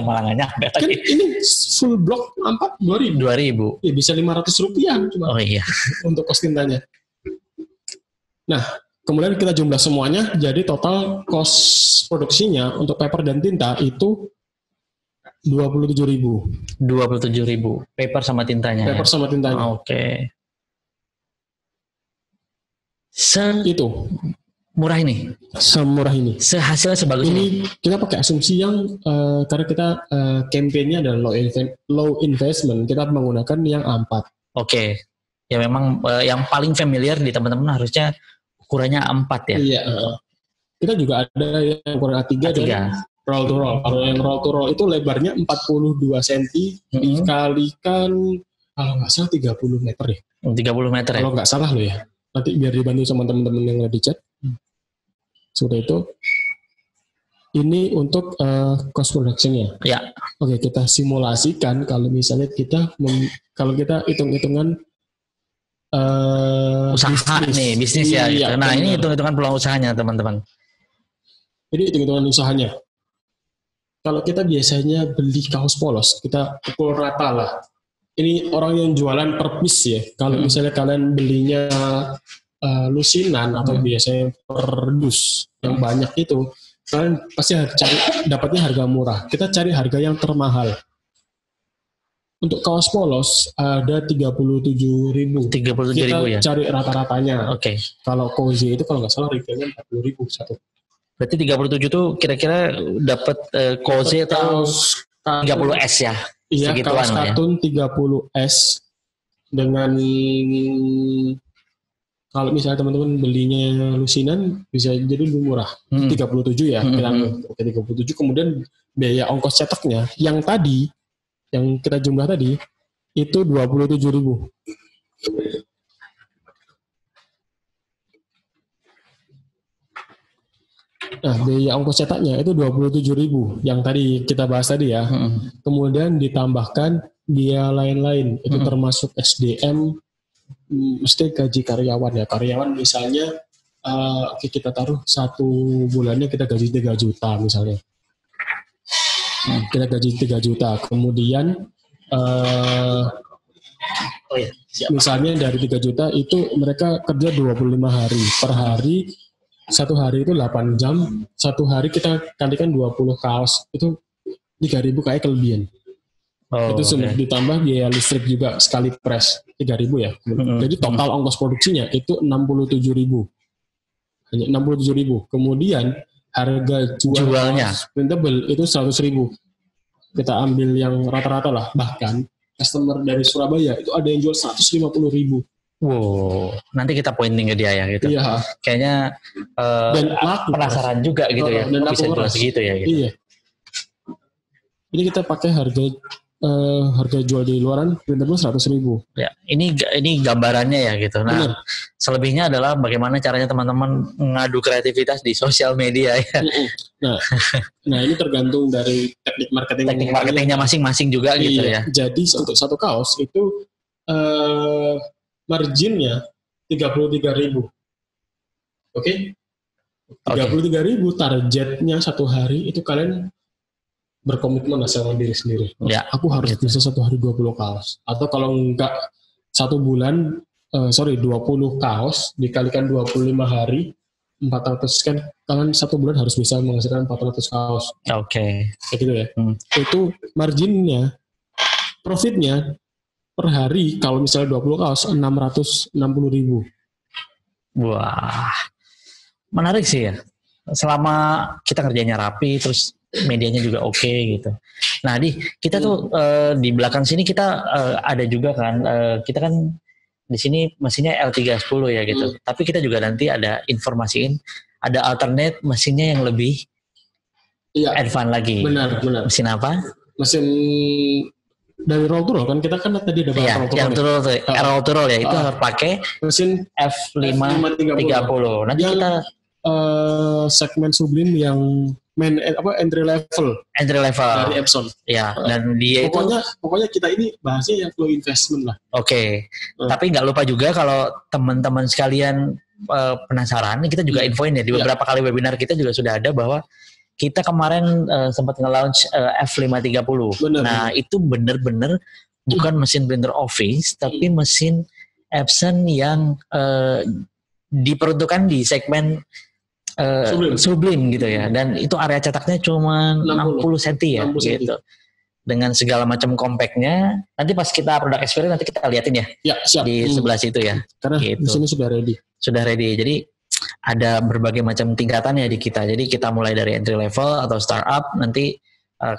[SPEAKER 2] Malah nggak nyampe.
[SPEAKER 1] Kan ini full block 4 2.000. Ya bisa 500 rupiah cuma.
[SPEAKER 2] Oh iya.
[SPEAKER 1] Untuk kos tintanya. Nah, kemudian kita jumlah semuanya, jadi total kos produksinya untuk paper dan tinta itu 27.000.
[SPEAKER 2] 27.000. Paper sama tintanya.
[SPEAKER 1] Paper sama tintanya.
[SPEAKER 2] Oke.
[SPEAKER 1] Itu.
[SPEAKER 2] Murah ini,
[SPEAKER 1] semurah ini,
[SPEAKER 2] sehasilnya sebagus
[SPEAKER 1] ini. Kita pakai asumsi yang karena kita campaign-nya adalah low investment, kita menggunakan yang A4.
[SPEAKER 2] Oke. Ya memang yang paling familiar di teman-teman harusnya ukurannya A4 ya.
[SPEAKER 1] Iya. Kita juga ada yang ukuran A3. Dan roll to roll. Kalau yang roll to roll itu lebarnya 42 cm dikalikan kalau nggak salah 30 meter ya.
[SPEAKER 2] 30 meter ya.
[SPEAKER 1] Kalau nggak salah loh ya. Nanti biar dibantu sama teman-teman yang ada di chat. Sudah itu, ini untuk cost production-nya.
[SPEAKER 2] Ya.
[SPEAKER 1] Oke, kita simulasikan kalau misalnya kalau kita hitung-hitungan
[SPEAKER 2] usaha bisnis ya. Gitu. Nah, ini hitung-hitungan peluang usahanya teman-teman.
[SPEAKER 1] Jadi hitung-hitungan usahanya. Kalau kita biasanya beli kaos polos, kita pukul rata lah. Ini orang yang jualan per piece ya. Kalau misalnya kalian belinya lusinan atau biasanya per dus yang banyak itu, kalian pasti dapatnya harga murah. Kita cari harga yang termahal. Untuk kaos polos ada 37.000.
[SPEAKER 2] 37.000 ya.
[SPEAKER 1] Cari rata-ratanya.
[SPEAKER 2] Oke.
[SPEAKER 1] Kalau cozy itu kalau nggak salah retailnya 40.000 satu.
[SPEAKER 2] Berarti 37 itu kira-kira dapat cozy atau 30S ya?
[SPEAKER 1] Iya, kaos katun 30S dengan kalau misalnya teman-teman belinya lusinan bisa jadi lebih murah. 37 ya. Oke, 37. Kemudian biaya ongkos cetaknya yang kita jumlah tadi itu 27.000. Nah, biaya ongkos cetaknya itu 27.000 yang tadi kita bahas tadi ya. Kemudian ditambahkan biaya lain-lain itu termasuk SDM, mesti gaji karyawan ya. Karyawan misalnya kita taruh 1 bulannya kita gaji 3 juta misalnya. Kita gaji 3 juta. Kemudian misalnya dari 3 juta itu mereka kerja 25 hari. Per hari 1 hari itu 8 jam. 1 hari kita kalikan 20 kaos. Itu 3.000 kayak kelebihan. Itu sudah ditambah biaya listrik juga sekali press 3.000 ya. Jadi total ongkos produksinya itu 67.000. Hanya 67.000. Kemudian harga jualnya printable itu 100.000. Kita ambil yang rata-rata lah. Bahkan customer dari Surabaya itu ada yang jual 150.000.
[SPEAKER 2] Wow, nanti kita pointing ke dia ya gitu.
[SPEAKER 1] Iya.
[SPEAKER 2] Kayaknya
[SPEAKER 1] dan
[SPEAKER 2] penasaran juga gitu ya.
[SPEAKER 1] Dan
[SPEAKER 2] bisa jual segitu ya gitu.
[SPEAKER 1] Iya. Ini kita pakai harga jual di luaran printable 100.000.
[SPEAKER 2] Ya, ini gambarannya ya gitu. Nah, benar. Selebihnya adalah bagaimana caranya teman-teman mengadu kreativitas di sosial media ya.
[SPEAKER 1] Nah ini tergantung dari teknik
[SPEAKER 2] marketingnya masing-masing juga gitu ya.
[SPEAKER 1] Jadi untuk satu kaos itu marginnya 33.000. Oke? 33.000 targetnya 1 hari itu kalian berkomitmen sama diri sendiri.
[SPEAKER 2] Ya,
[SPEAKER 1] aku harus bisa 1 hari 20 kaos. Atau kalau enggak 1 bulan 20 kaos dikalikan 25 hari 400 kan kalian 1 bulan harus bisa menghasilkan 400 kaos.
[SPEAKER 2] Oke.
[SPEAKER 1] Kayak gitu ya. Itu marginnya, profitnya per hari kalau misalnya 20 kaos 660.000.
[SPEAKER 2] Wah, menarik sih ya. Selama kita kerjanya rapi, terus medianya juga oke gitu. Nah, kita tuh di belakang sini kita ada juga kan, kita kan di sini mesinnya L310 ya gitu. Tapi kita juga nanti ada informasiin, ada alternate mesinnya yang lebih advance lagi.
[SPEAKER 1] Benar.
[SPEAKER 2] Mesin apa?
[SPEAKER 1] Mesin dari roll to roll kan kita kan tadi ada bahas
[SPEAKER 2] roll to roll ya itu harus pakai
[SPEAKER 1] mesin
[SPEAKER 2] F530. Nanti
[SPEAKER 1] yang,
[SPEAKER 2] kita
[SPEAKER 1] segmen Sublime yang entry level dari Epson.
[SPEAKER 2] Ya, dan dia
[SPEAKER 1] pokoknya kita ini bahasnya yang flow investment lah.
[SPEAKER 2] Oke. Tapi nggak lupa juga kalau teman-teman sekalian penasaran, kita juga infoin ya di beberapa kali webinar kita juga sudah ada bahwa kita kemarin sempat nge-launch F530.
[SPEAKER 1] Bener.
[SPEAKER 2] Nah, itu bener-bener bukan mesin printer office, tapi mesin Epson yang diperuntukkan di segmen Sublime gitu ya. Dan itu area cetaknya cuma 60 cm ya,
[SPEAKER 1] 60 cm.
[SPEAKER 2] gitu. Dengan segala macam compactnya. Nanti pas kita product experience nanti kita liatin ya.
[SPEAKER 1] Ya, siap.
[SPEAKER 2] Di sebelah situ ya.
[SPEAKER 1] Karena
[SPEAKER 2] gitu.
[SPEAKER 1] di sini sudah ready.
[SPEAKER 2] Sudah ready. Jadi ada berbagai macam tingkatannya di kita. Jadi kita mulai dari entry level atau startup, nanti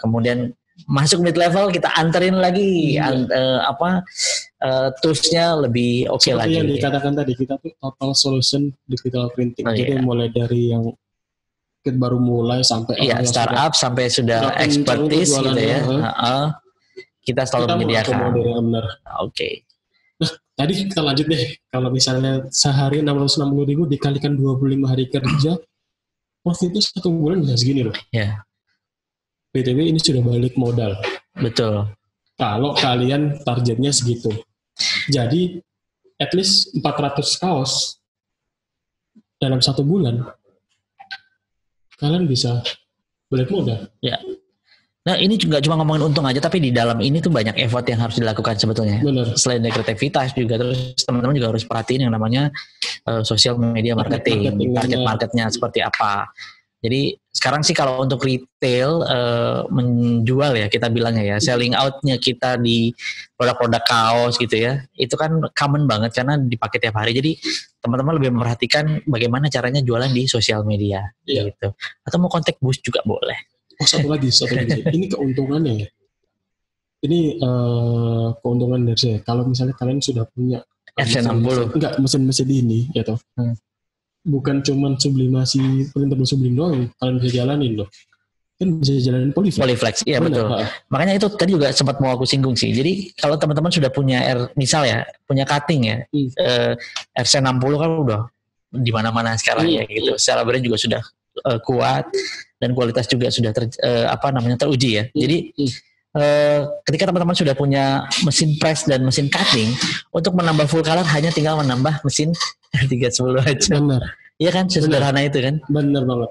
[SPEAKER 2] kemudian masuk mid level, kita anterin lagi toolsnya lebih oke lagi.
[SPEAKER 1] Seperti yang dikatakan tadi, kita tuh total solution digital printing. Jadi mulai dari yang kita baru mulai sampai
[SPEAKER 2] startup sampai sudah expertise gitu ya. Kita selalu menyediakan. Oke.
[SPEAKER 1] Nah, tadi kita lanjut deh. Kalau misalnya sehari 660.000 dikalikan 25 hari kerja, waktu itu 1 bulan bisa segini loh.
[SPEAKER 2] Ya.
[SPEAKER 1] BTW ini sudah balik modal.
[SPEAKER 2] Betul.
[SPEAKER 1] Kalau kalian targetnya segitu. Jadi, at least 400 kaos dalam 1 bulan, kalian bisa balik modal.
[SPEAKER 2] Ya. Nah, ini juga cuma ngomongin untung aja, tapi di dalam ini tuh banyak effort yang harus dilakukan sebetulnya.
[SPEAKER 1] Benar.
[SPEAKER 2] Selain dari kreativitas juga, terus teman-teman juga harus perhatiin yang namanya social media marketing, target marketnya seperti apa. Jadi sekarang sih kalau untuk retail menjual ya kita bilangnya ya, selling outnya kita di produk-produk kaos gitu ya, itu kan common banget karena dipakai tiap hari. Jadi teman-teman lebih memperhatikan bagaimana caranya jualan di sosial media gitu. Atau mau kontak booth juga boleh.
[SPEAKER 1] Oh, satu lagi. Ini keuntungannya ya. Ini keuntungan dari saya. Kalau misalnya kalian sudah punya
[SPEAKER 2] FC60.
[SPEAKER 1] Enggak, mesin-mesin ini ya toh. Bukan cuma sublimasi printer sublim doang, kalian bisa jalanin loh. Kan bisa jalanin
[SPEAKER 2] Polyflex, iya betul. Makanya itu tadi juga sempat mau aku singgung sih. Jadi kalau teman-teman sudah punya misal ya, punya cutting ya, RC60 kan udah di mana-mana sekarang ya gitu. Secara brand juga sudah kuat dan kualitas juga sudah teruji ya. Jadi ketika teman-teman sudah punya mesin press dan mesin cutting, untuk menambah full color hanya tinggal menambah mesin 310 aja.
[SPEAKER 1] Benar.
[SPEAKER 2] Iya kan, sesederhana itu kan.
[SPEAKER 1] Benar banget.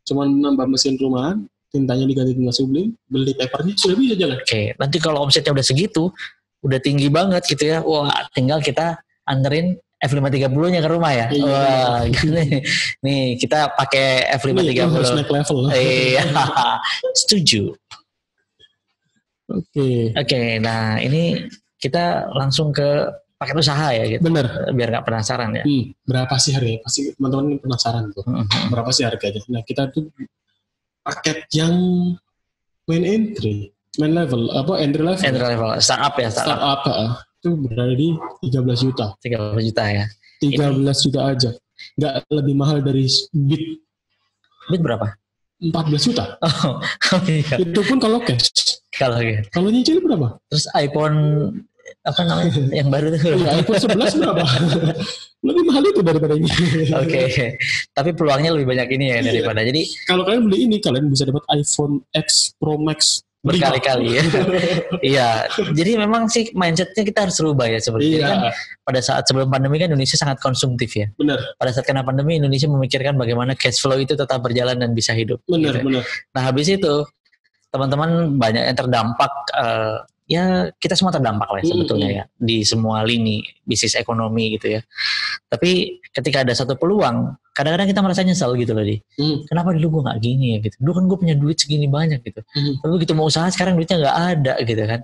[SPEAKER 1] Cuma nambah mesin rumahan, tintanya diganti tinta sublim, beli papernya sudah bisa jalan.
[SPEAKER 2] Oke, nanti kalau omsetnya udah segitu, udah tinggi banget gitu ya, wah tinggal kita anterin F530-nya ke rumah ya.
[SPEAKER 1] Iya.
[SPEAKER 2] Wah, gini. Nih kita pakai F530.
[SPEAKER 1] Ini harus naik level.
[SPEAKER 2] Iya, setuju.
[SPEAKER 1] Oke,
[SPEAKER 2] nah ini kita langsung ke paket usaha ya gitu.
[SPEAKER 1] Bener.
[SPEAKER 2] Biar nggak penasaran ya.
[SPEAKER 1] Berapa sih harganya? Pasti teman-teman penasaran tuh. Berapa sih harganya? Nah, kita tuh paket yang entry level, entry level.
[SPEAKER 2] Startup ya,
[SPEAKER 1] startup itu berada di 13 juta.
[SPEAKER 2] 13 juta ya.
[SPEAKER 1] 13 juta aja. Nggak lebih mahal dari Beat.
[SPEAKER 2] Beat berapa?
[SPEAKER 1] 14 juta.
[SPEAKER 2] Oh iya.
[SPEAKER 1] Itu pun kalau cash. Kalau nyicil berapa?
[SPEAKER 2] Terus iPhone apa namanya yang baru tuh?
[SPEAKER 1] Ya, iPhone 11 berapa? Lebih mahal itu daripada ini.
[SPEAKER 2] Oke. Tapi peluangnya lebih banyak ini ya daripada. Jadi
[SPEAKER 1] kalau kalian beli ini, kalian bisa dapat iPhone X Pro Max
[SPEAKER 2] berkali-kali ya. Iya. Jadi memang sih mindsetnya kita harus rubah ya seperti kan. Pada saat sebelum pandemi kan Indonesia sangat konsumtif ya.
[SPEAKER 1] Benar.
[SPEAKER 2] Pada saat kena pandemi Indonesia memikirkan bagaimana cash flow itu tetap berjalan dan bisa hidup.
[SPEAKER 1] Benar.
[SPEAKER 2] Nah habis itu teman-teman banyak yang terdampak. Ya kita semua terdampak lah sebetulnya ya di semua lini bisnis ekonomi gitu ya. Tapi ketika ada satu peluang, kadang-kadang kita merasa nyesel gitu loh di. Kenapa dulu gue nggak gini ya gitu. Dulu kan gue punya duit segini banyak gitu. Tapi begitu mau usaha sekarang duitnya nggak ada gitu kan.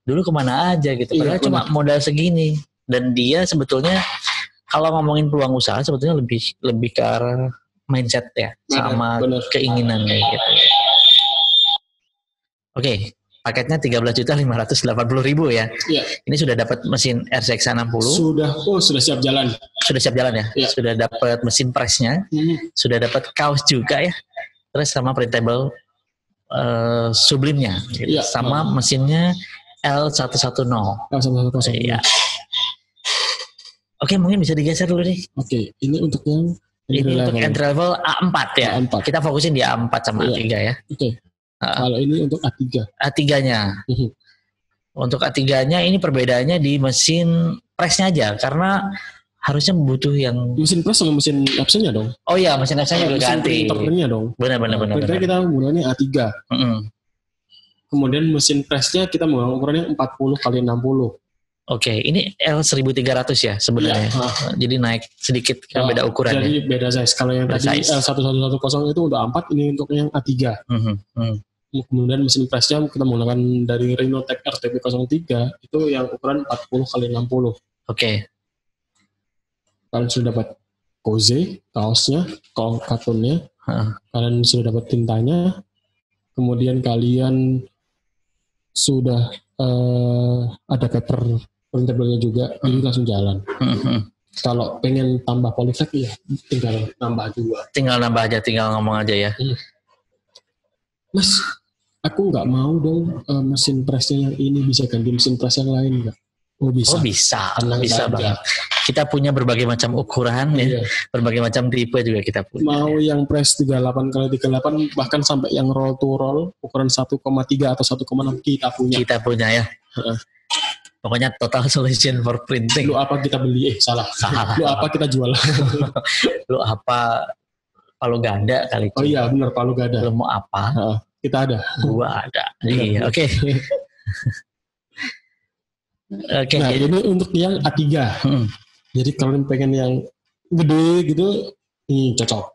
[SPEAKER 2] Dulu kemana aja gitu. Padahal cuma modal segini. Dan dia sebetulnya kalau ngomongin peluang usaha sebetulnya lebih ke arah mindset ya, sama keinginannya gitu. Oke. Paketnya 13.580.000 ya. Iya. Ini sudah dapat mesin RCX 60.
[SPEAKER 1] Sudah siap jalan.
[SPEAKER 2] Sudah siap jalan ya. Iya. Sudah dapat mesin pressnya. Sudah dapat kaos juga ya. Terus sama printable sublimnya. Gitu. Iya. Sama mesinnya L110.
[SPEAKER 1] L110.
[SPEAKER 2] Iya. Oke, mungkin bisa digeser dulu nih.
[SPEAKER 1] Oke, ini untuk yang
[SPEAKER 2] untuk entry level A4 ya. A4. Kita fokusin di A4 sama A3 ya.
[SPEAKER 1] Oke. Kalau ini untuk A3.
[SPEAKER 2] A3-nya. Untuk A3-nya ini perbedaannya di mesin pressnya aja. Karena harusnya butuh yang
[SPEAKER 1] mesin press sama mesin Epsonnya dong.
[SPEAKER 2] Oh iya, mesin Epsonnya juga ganti.
[SPEAKER 1] Printernya dong.
[SPEAKER 2] Benar.
[SPEAKER 1] Printernya kita menggunakannya A3. Kemudian mesin pressnya kita menggunakan ukurannya 40 kali 60.
[SPEAKER 2] Oke, ini L1300 ya sebenarnya. Ya. Jadi naik sedikit kan beda ukurannya.
[SPEAKER 1] Jadi beda size. Kalau yang tadi L1110 itu untuk A4, ini untuk yang A3. Kemudian mesin pressnya kita menggunakan dari Rhinotech RTP03 itu yang ukuran 40 kali 60.
[SPEAKER 2] Oke.
[SPEAKER 1] Kalian sudah dapat koze, kaosnya, kartunnya. Kalian sudah dapat tintanya. Kemudian kalian sudah ada paper printable-nya juga, jadi langsung jalan. Kalau pengen tambah polyflex ya tinggal nambah juga.
[SPEAKER 2] Tinggal nambah aja, tinggal ngomong aja ya.
[SPEAKER 1] Mas, aku nggak mau dong mesin pressnya yang ini, bisa ganti mesin press yang lain nggak? Oh bisa.
[SPEAKER 2] Oh bisa banget. Kita punya berbagai macam ukuran ya, berbagai macam tipe juga kita punya.
[SPEAKER 1] Mau yang press 38 kali 38 bahkan sampai yang roll to roll ukuran 1,3 atau 1,6 kita punya.
[SPEAKER 2] Kita punya ya. Pokoknya total solution for printing.
[SPEAKER 1] Lu apa kita beli? Salah. Lu apa kita jual?
[SPEAKER 2] Lu apa? Palu gada kali.
[SPEAKER 1] Oh iya benar, palu gada.
[SPEAKER 2] Lu mau apa?
[SPEAKER 1] Kita ada.
[SPEAKER 2] Gua ada. Iya, oke. Oke.
[SPEAKER 1] Nah, ini untuk yang A3. Jadi kalau pengen yang gede gitu, ini cocok.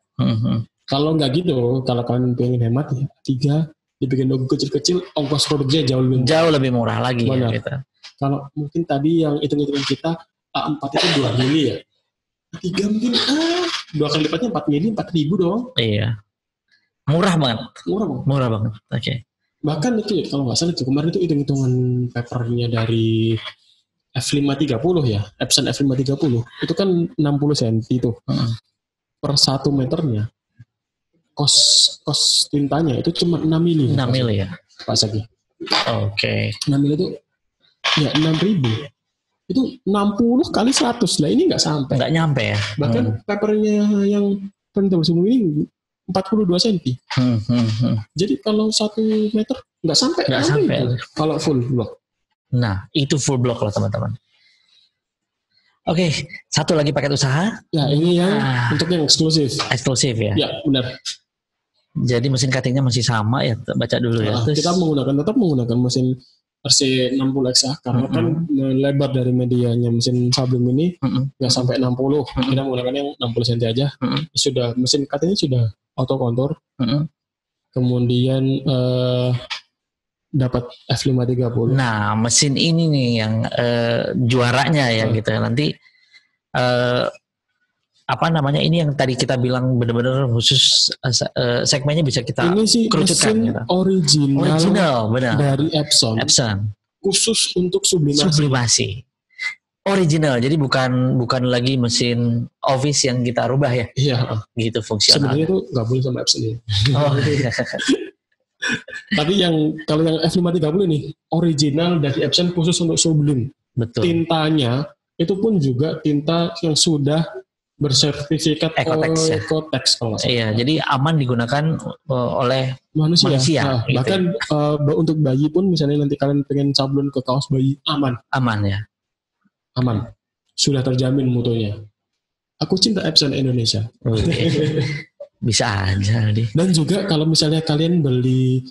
[SPEAKER 1] Kalau nggak gitu, kalau kalian pengen hemat ya A3, dibikin logo kecil-kecil, ongkos produksinya jauh lebih
[SPEAKER 2] murah lagi ya, gitu.
[SPEAKER 1] Kalau mungkin tadi yang hitung-hitungan kita A4 itu 2 mili ya. A3 mungkin 2 kali lipatnya 4 mili, 4.000 dong.
[SPEAKER 2] Iya. Murah banget. Murah banget. Oke. Okay.
[SPEAKER 1] Bahkan itu kalau nggak salah itu kemarin itu hitung-hitungan papernya dari F530 ya, Epson F530 itu kan 60 cm tuh. Per 1 meternya kos tintanya itu cuma 6 mili.
[SPEAKER 2] 6 mili ya.
[SPEAKER 1] Pak Sagi.
[SPEAKER 2] Oke.
[SPEAKER 1] 6 mili itu ya 6.000. Itu 60 kali 100 lah, ini nggak sampai.
[SPEAKER 2] Nggak nyampe ya.
[SPEAKER 1] Bahkan papernya yang printable semua ini 42 cm. Jadi kalau 1 meter nggak sampai. Kalau full block.
[SPEAKER 2] Nah, itu full block loh teman-teman. Oke, satu lagi paket usaha.
[SPEAKER 1] Ya, ini yang untuk yang eksklusif.
[SPEAKER 2] Eksklusif ya?
[SPEAKER 1] Ya, benar.
[SPEAKER 2] Jadi mesin cuttingnya masih sama ya, baca dulu ya.
[SPEAKER 1] Terus, kita tetap menggunakan mesin RC 60XA karena kan lebar dari medianya mesin Sublime ini nggak sampai 60. Kita menggunakan yang 60 cm aja. Sudah mesin cuttingnya sudah auto kontur. Kemudian dapat F530.
[SPEAKER 2] Nah, mesin ini nih yang juaranya ya gitu ya. Nanti apa namanya, ini yang tadi kita bilang benar-benar khusus segmennya bisa kita
[SPEAKER 1] ini sih
[SPEAKER 2] kerucutkan
[SPEAKER 1] mesin
[SPEAKER 2] gitu.
[SPEAKER 1] Original
[SPEAKER 2] benar.
[SPEAKER 1] Dari Epson. Khusus untuk sublimasi.
[SPEAKER 2] Original, jadi bukan lagi mesin office yang kita rubah ya.
[SPEAKER 1] Iya.
[SPEAKER 2] Gitu fungsional.
[SPEAKER 1] Sebenarnya itu nggak boleh sama Epson ya.
[SPEAKER 2] Oh iya.
[SPEAKER 1] Tapi kalau yang F530 ini original dari Epson khusus untuk Sublime.
[SPEAKER 2] Betul.
[SPEAKER 1] Tintanya itu pun juga tinta yang sudah bersertifikat
[SPEAKER 2] Ecotex
[SPEAKER 1] kalau nggak salah.
[SPEAKER 2] Iya, jadi aman digunakan oleh manusia.
[SPEAKER 1] Nah, gitu. Bahkan untuk bayi pun misalnya nanti kalian pengen sablon ke kaos bayi, aman ya. Aman. Sudah terjamin mutunya. Aku cinta Epson Indonesia.
[SPEAKER 2] Bisa aja nih.
[SPEAKER 1] Dan juga kalau misalnya kalian beli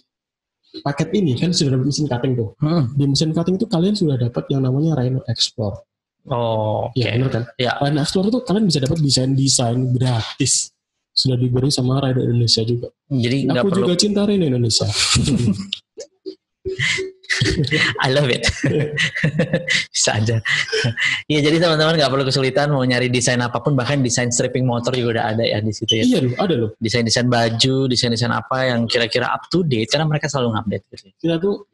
[SPEAKER 1] paket ini kan sudah dapat mesin cutting tuh. Di mesin cutting itu kalian sudah dapat yang namanya Rhino Explore.
[SPEAKER 2] Oh,
[SPEAKER 1] ya benar kan?
[SPEAKER 2] Ya.
[SPEAKER 1] Rhino Explore itu kalian bisa dapat desain gratis. Sudah diberi sama Rhino Indonesia juga.
[SPEAKER 2] Jadi
[SPEAKER 1] aku juga cinta Rhino Indonesia.
[SPEAKER 2] I love it. Bisa aja. Iya, jadi teman-teman nggak perlu kesulitan mau nyari desain apapun, bahkan desain stripping motor juga udah ada ya di situ ya.
[SPEAKER 1] Iya loh, ada loh.
[SPEAKER 2] Desain-desain baju, desain-desain apa yang kira-kira up to date, karena mereka selalu update gitu.
[SPEAKER 1] Kita tuh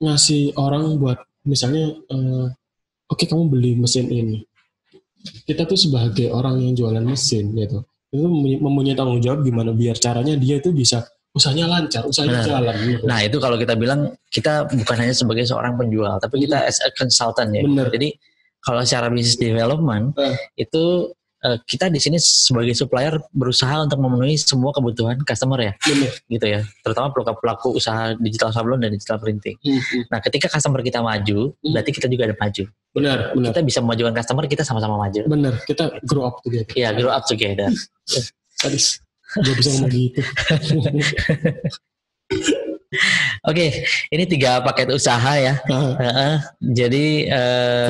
[SPEAKER 1] ngasih orang buat misalnya oke, kamu beli mesin ini. Kita tuh sebagai orang yang jualan mesin gitu, itu mempunyai tanggung jawab gimana biar caranya dia itu bisa usahanya lancar, usahanya jalan. Gitu.
[SPEAKER 2] Nah itu kalau kita bilang, kita bukan hanya sebagai seorang penjual, tapi kita as a consultant ya.
[SPEAKER 1] Bener.
[SPEAKER 2] Jadi kalau secara business development itu kita di sini sebagai supplier berusaha untuk memenuhi semua kebutuhan customer ya, gitu ya. Terutama pelaku usaha digital sablon dan digital printing. Nah, ketika customer kita maju, berarti kita juga ada maju.
[SPEAKER 1] Benar.
[SPEAKER 2] Kita bisa memajukan customer, kita sama-sama maju.
[SPEAKER 1] Benar, kita grow up together.
[SPEAKER 2] Iya, grow up together.
[SPEAKER 1] Sadis. Gue bisa ngomong gitu.
[SPEAKER 2] Oke, ini 3 paket usaha ya. Jadi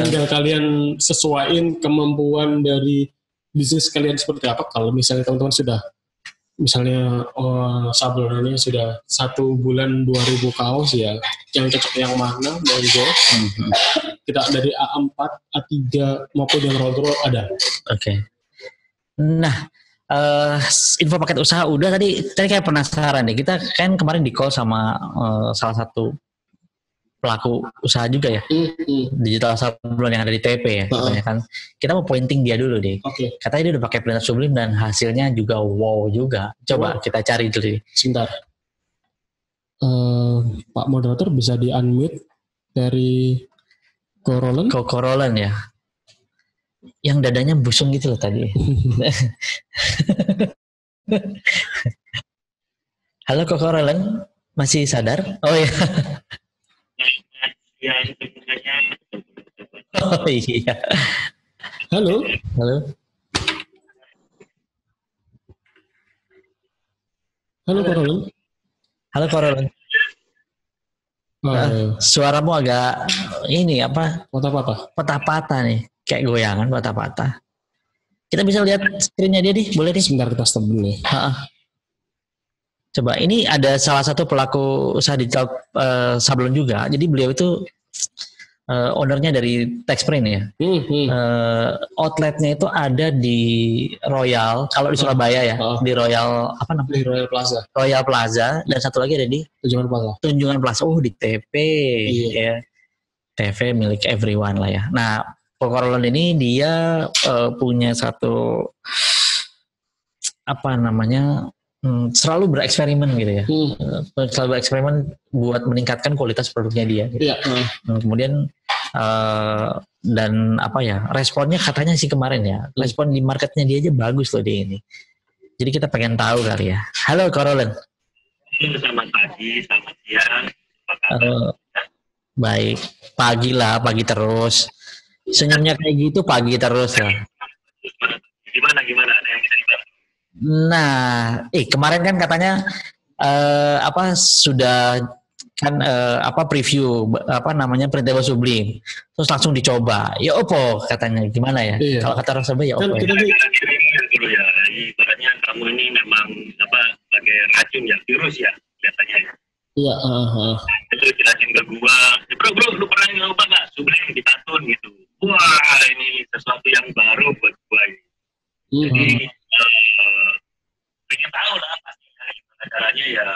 [SPEAKER 1] tinggal kalian sesuaiin kemampuan dari bisnis kalian seperti apa. Kalau misalnya teman-teman sudah, misalnya sablonannya sudah 1 bulan 2.000 kaos ya, yang cocok yang mana, monggo. Kita dari A4, A3 maupun yang roll ada.
[SPEAKER 2] Oke. Nah, info paket usaha udah tadi kayak penasaran deh. Kita kan kemarin di call sama salah satu pelaku usaha juga ya, digital sablon yang ada di TP ya. Katanya kan kita mau pointing dia dulu deh. Katanya dia udah pakai printer Sublime dan hasilnya juga wow juga. Coba kita cari dulu deh.
[SPEAKER 1] Sebentar. Pak moderator bisa di unmute dari
[SPEAKER 2] Korolen ya. Yang dadanya busung gitu loh tadi. Halo Korolen, masih sadar? Oh iya. Oh iya.
[SPEAKER 1] Halo. Halo Korolen.
[SPEAKER 2] Suaramu agak ini apa?
[SPEAKER 1] Patah-patah
[SPEAKER 2] nih. Kayak goyangan patah-patah. Kita bisa lihat screen-nya dia nih, boleh nih?
[SPEAKER 1] Sebentar kita stop dulu ya.
[SPEAKER 2] Coba, ini ada salah satu pelaku usaha digital sablon juga. Jadi beliau itu ownernya dari Texprint ya. Outletnya itu ada di Royal, kalau di Surabaya ya, di Royal apa namanya?
[SPEAKER 1] Di Royal Plaza.
[SPEAKER 2] Royal Plaza, dan satu lagi ada di Tunjungan Plaza. Oh, di TP. Ya. TV milik everyone lah ya. Nah, Korolen ini dia punya satu apa namanya, selalu bereksperimen gitu ya. Selalu bereksperimen buat meningkatkan kualitas produknya dia. Gitu. Kemudian dan apa ya, responnya katanya sih kemarin ya, respon di marketnya dia aja bagus loh dia ini. Jadi kita pengen tahu kali ya. Halo Korolen.
[SPEAKER 3] Selamat pagi, selamat siang.
[SPEAKER 2] Baik, pagi terus. Senyumnya kayak gitu pagi terus lah.
[SPEAKER 3] Gimana ada yang bisa dibantu?
[SPEAKER 2] Nah, kemarin kan katanya sudah kan preview printable Sublime, terus langsung dicoba. Ya opo katanya, gimana ya?
[SPEAKER 1] Iya.
[SPEAKER 2] Kalau kata Rosoba ya opo.
[SPEAKER 3] Kan kita dulu ya, ibaratnya kamu ini memang sebagai racun ya, virus ya biasanya ya.
[SPEAKER 1] Iya.
[SPEAKER 3] Itu jelasin ke gua, bro, lu pernah nyoba nggak Sublime di Tatun gitu? Wah, ini sesuatu yang baru buat gua. Jadi pengen tahu lah pastinya gimana caranya ya.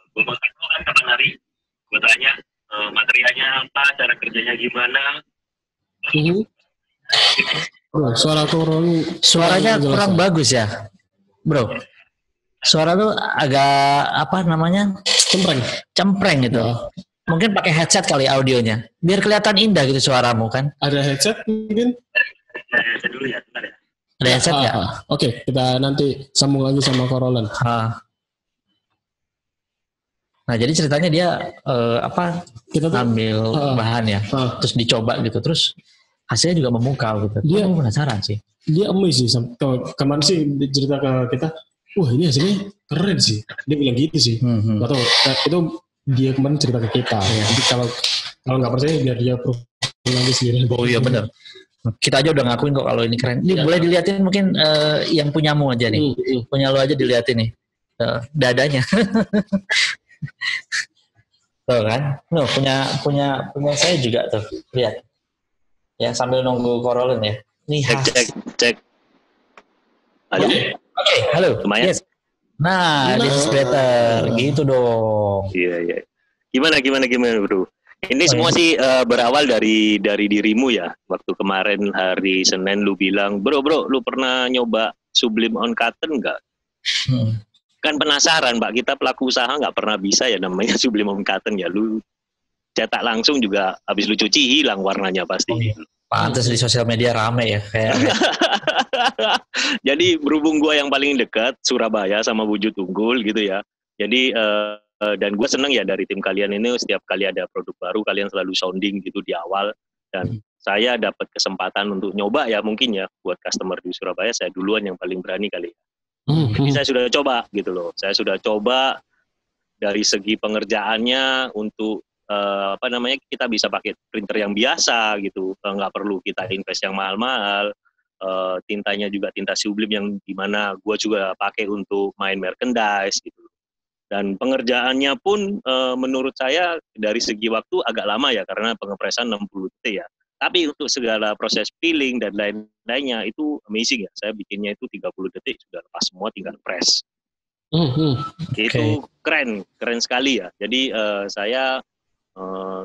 [SPEAKER 3] Gua mau tahu kan kapan hari, gua tanya materialnya apa, cara kerjanya gimana.
[SPEAKER 2] Suaranya kurang bagus ya, bro. Suara lu agak cempreng gitu. Mungkin pakai headset kali audionya, biar kelihatan indah gitu suaramu kan.
[SPEAKER 1] Ada headset mungkin?
[SPEAKER 3] Headset dulu ya, bentar ya.
[SPEAKER 2] Ada headset ya?
[SPEAKER 1] Oke, kita nanti sambung lagi sama Korolen.
[SPEAKER 2] Nah, jadi ceritanya dia
[SPEAKER 1] kita
[SPEAKER 2] ambil bahan ya, terus dicoba gitu, terus hasilnya juga memukau gitu. Dia penasaran sih. Dia
[SPEAKER 1] amazed sih. Kemarin sih cerita ke kita, wah ini hasilnya keren sih. Dia bilang gitu sih. Gak tahu, itu dia kemarin cerita ke kita. Jadi kalau nggak percaya biar dia proof lagi sendiri.
[SPEAKER 2] Oh iya benar. Kita aja udah ngakuin kok kalau ini keren. Ini boleh dilihatin mungkin yang punyamu aja nih. Punya lo aja dilihatin nih. Dadanya. Tuh kan. Punya saya juga tuh. Lihat. Ya sambil nunggu Korolen ya. Nih
[SPEAKER 3] cek. Halo.
[SPEAKER 2] Oke, halo.
[SPEAKER 3] Lumayan.
[SPEAKER 2] Yes. Nah, this is better. Gitu dong.
[SPEAKER 3] Iya. Gimana bro? Ini semua sih berawal dari dirimu ya. Waktu kemarin hari Senin lu bilang, bro, lu pernah nyoba Sublime on Cotton nggak? Kan penasaran, Pak. Kita pelaku usaha nggak pernah bisa ya namanya Sublime on Cotton ya. Lu cetak langsung juga habis lu cuci hilang warnanya pasti.
[SPEAKER 2] Oh, iya. Pantes di sosial media rame ya kayak.
[SPEAKER 3] Jadi berhubung gue yang paling dekat Surabaya sama Wujud Unggul gitu ya. Jadi dan gue seneng ya dari tim kalian ini setiap kali ada produk baru kalian selalu sounding gitu di awal dan saya dapat kesempatan untuk nyoba ya mungkin ya buat customer di Surabaya saya duluan yang paling berani kali. Jadi saya sudah coba gitu loh. Saya sudah coba dari segi pengerjaannya untuk kita bisa pakai printer yang biasa gitu, nggak perlu kita invest yang mahal-mahal. Tintanya juga tinta Sublime yang dimana gue juga pakai untuk main merchandise gitu. Dan pengerjaannya pun menurut saya dari segi waktu agak lama ya karena pengepresan 60 detik ya. Tapi untuk segala proses peeling dan lain-lainnya itu amazing ya. Saya bikinnya itu 30 detik sudah lepas semua tinggal press. Itu keren sekali ya. Jadi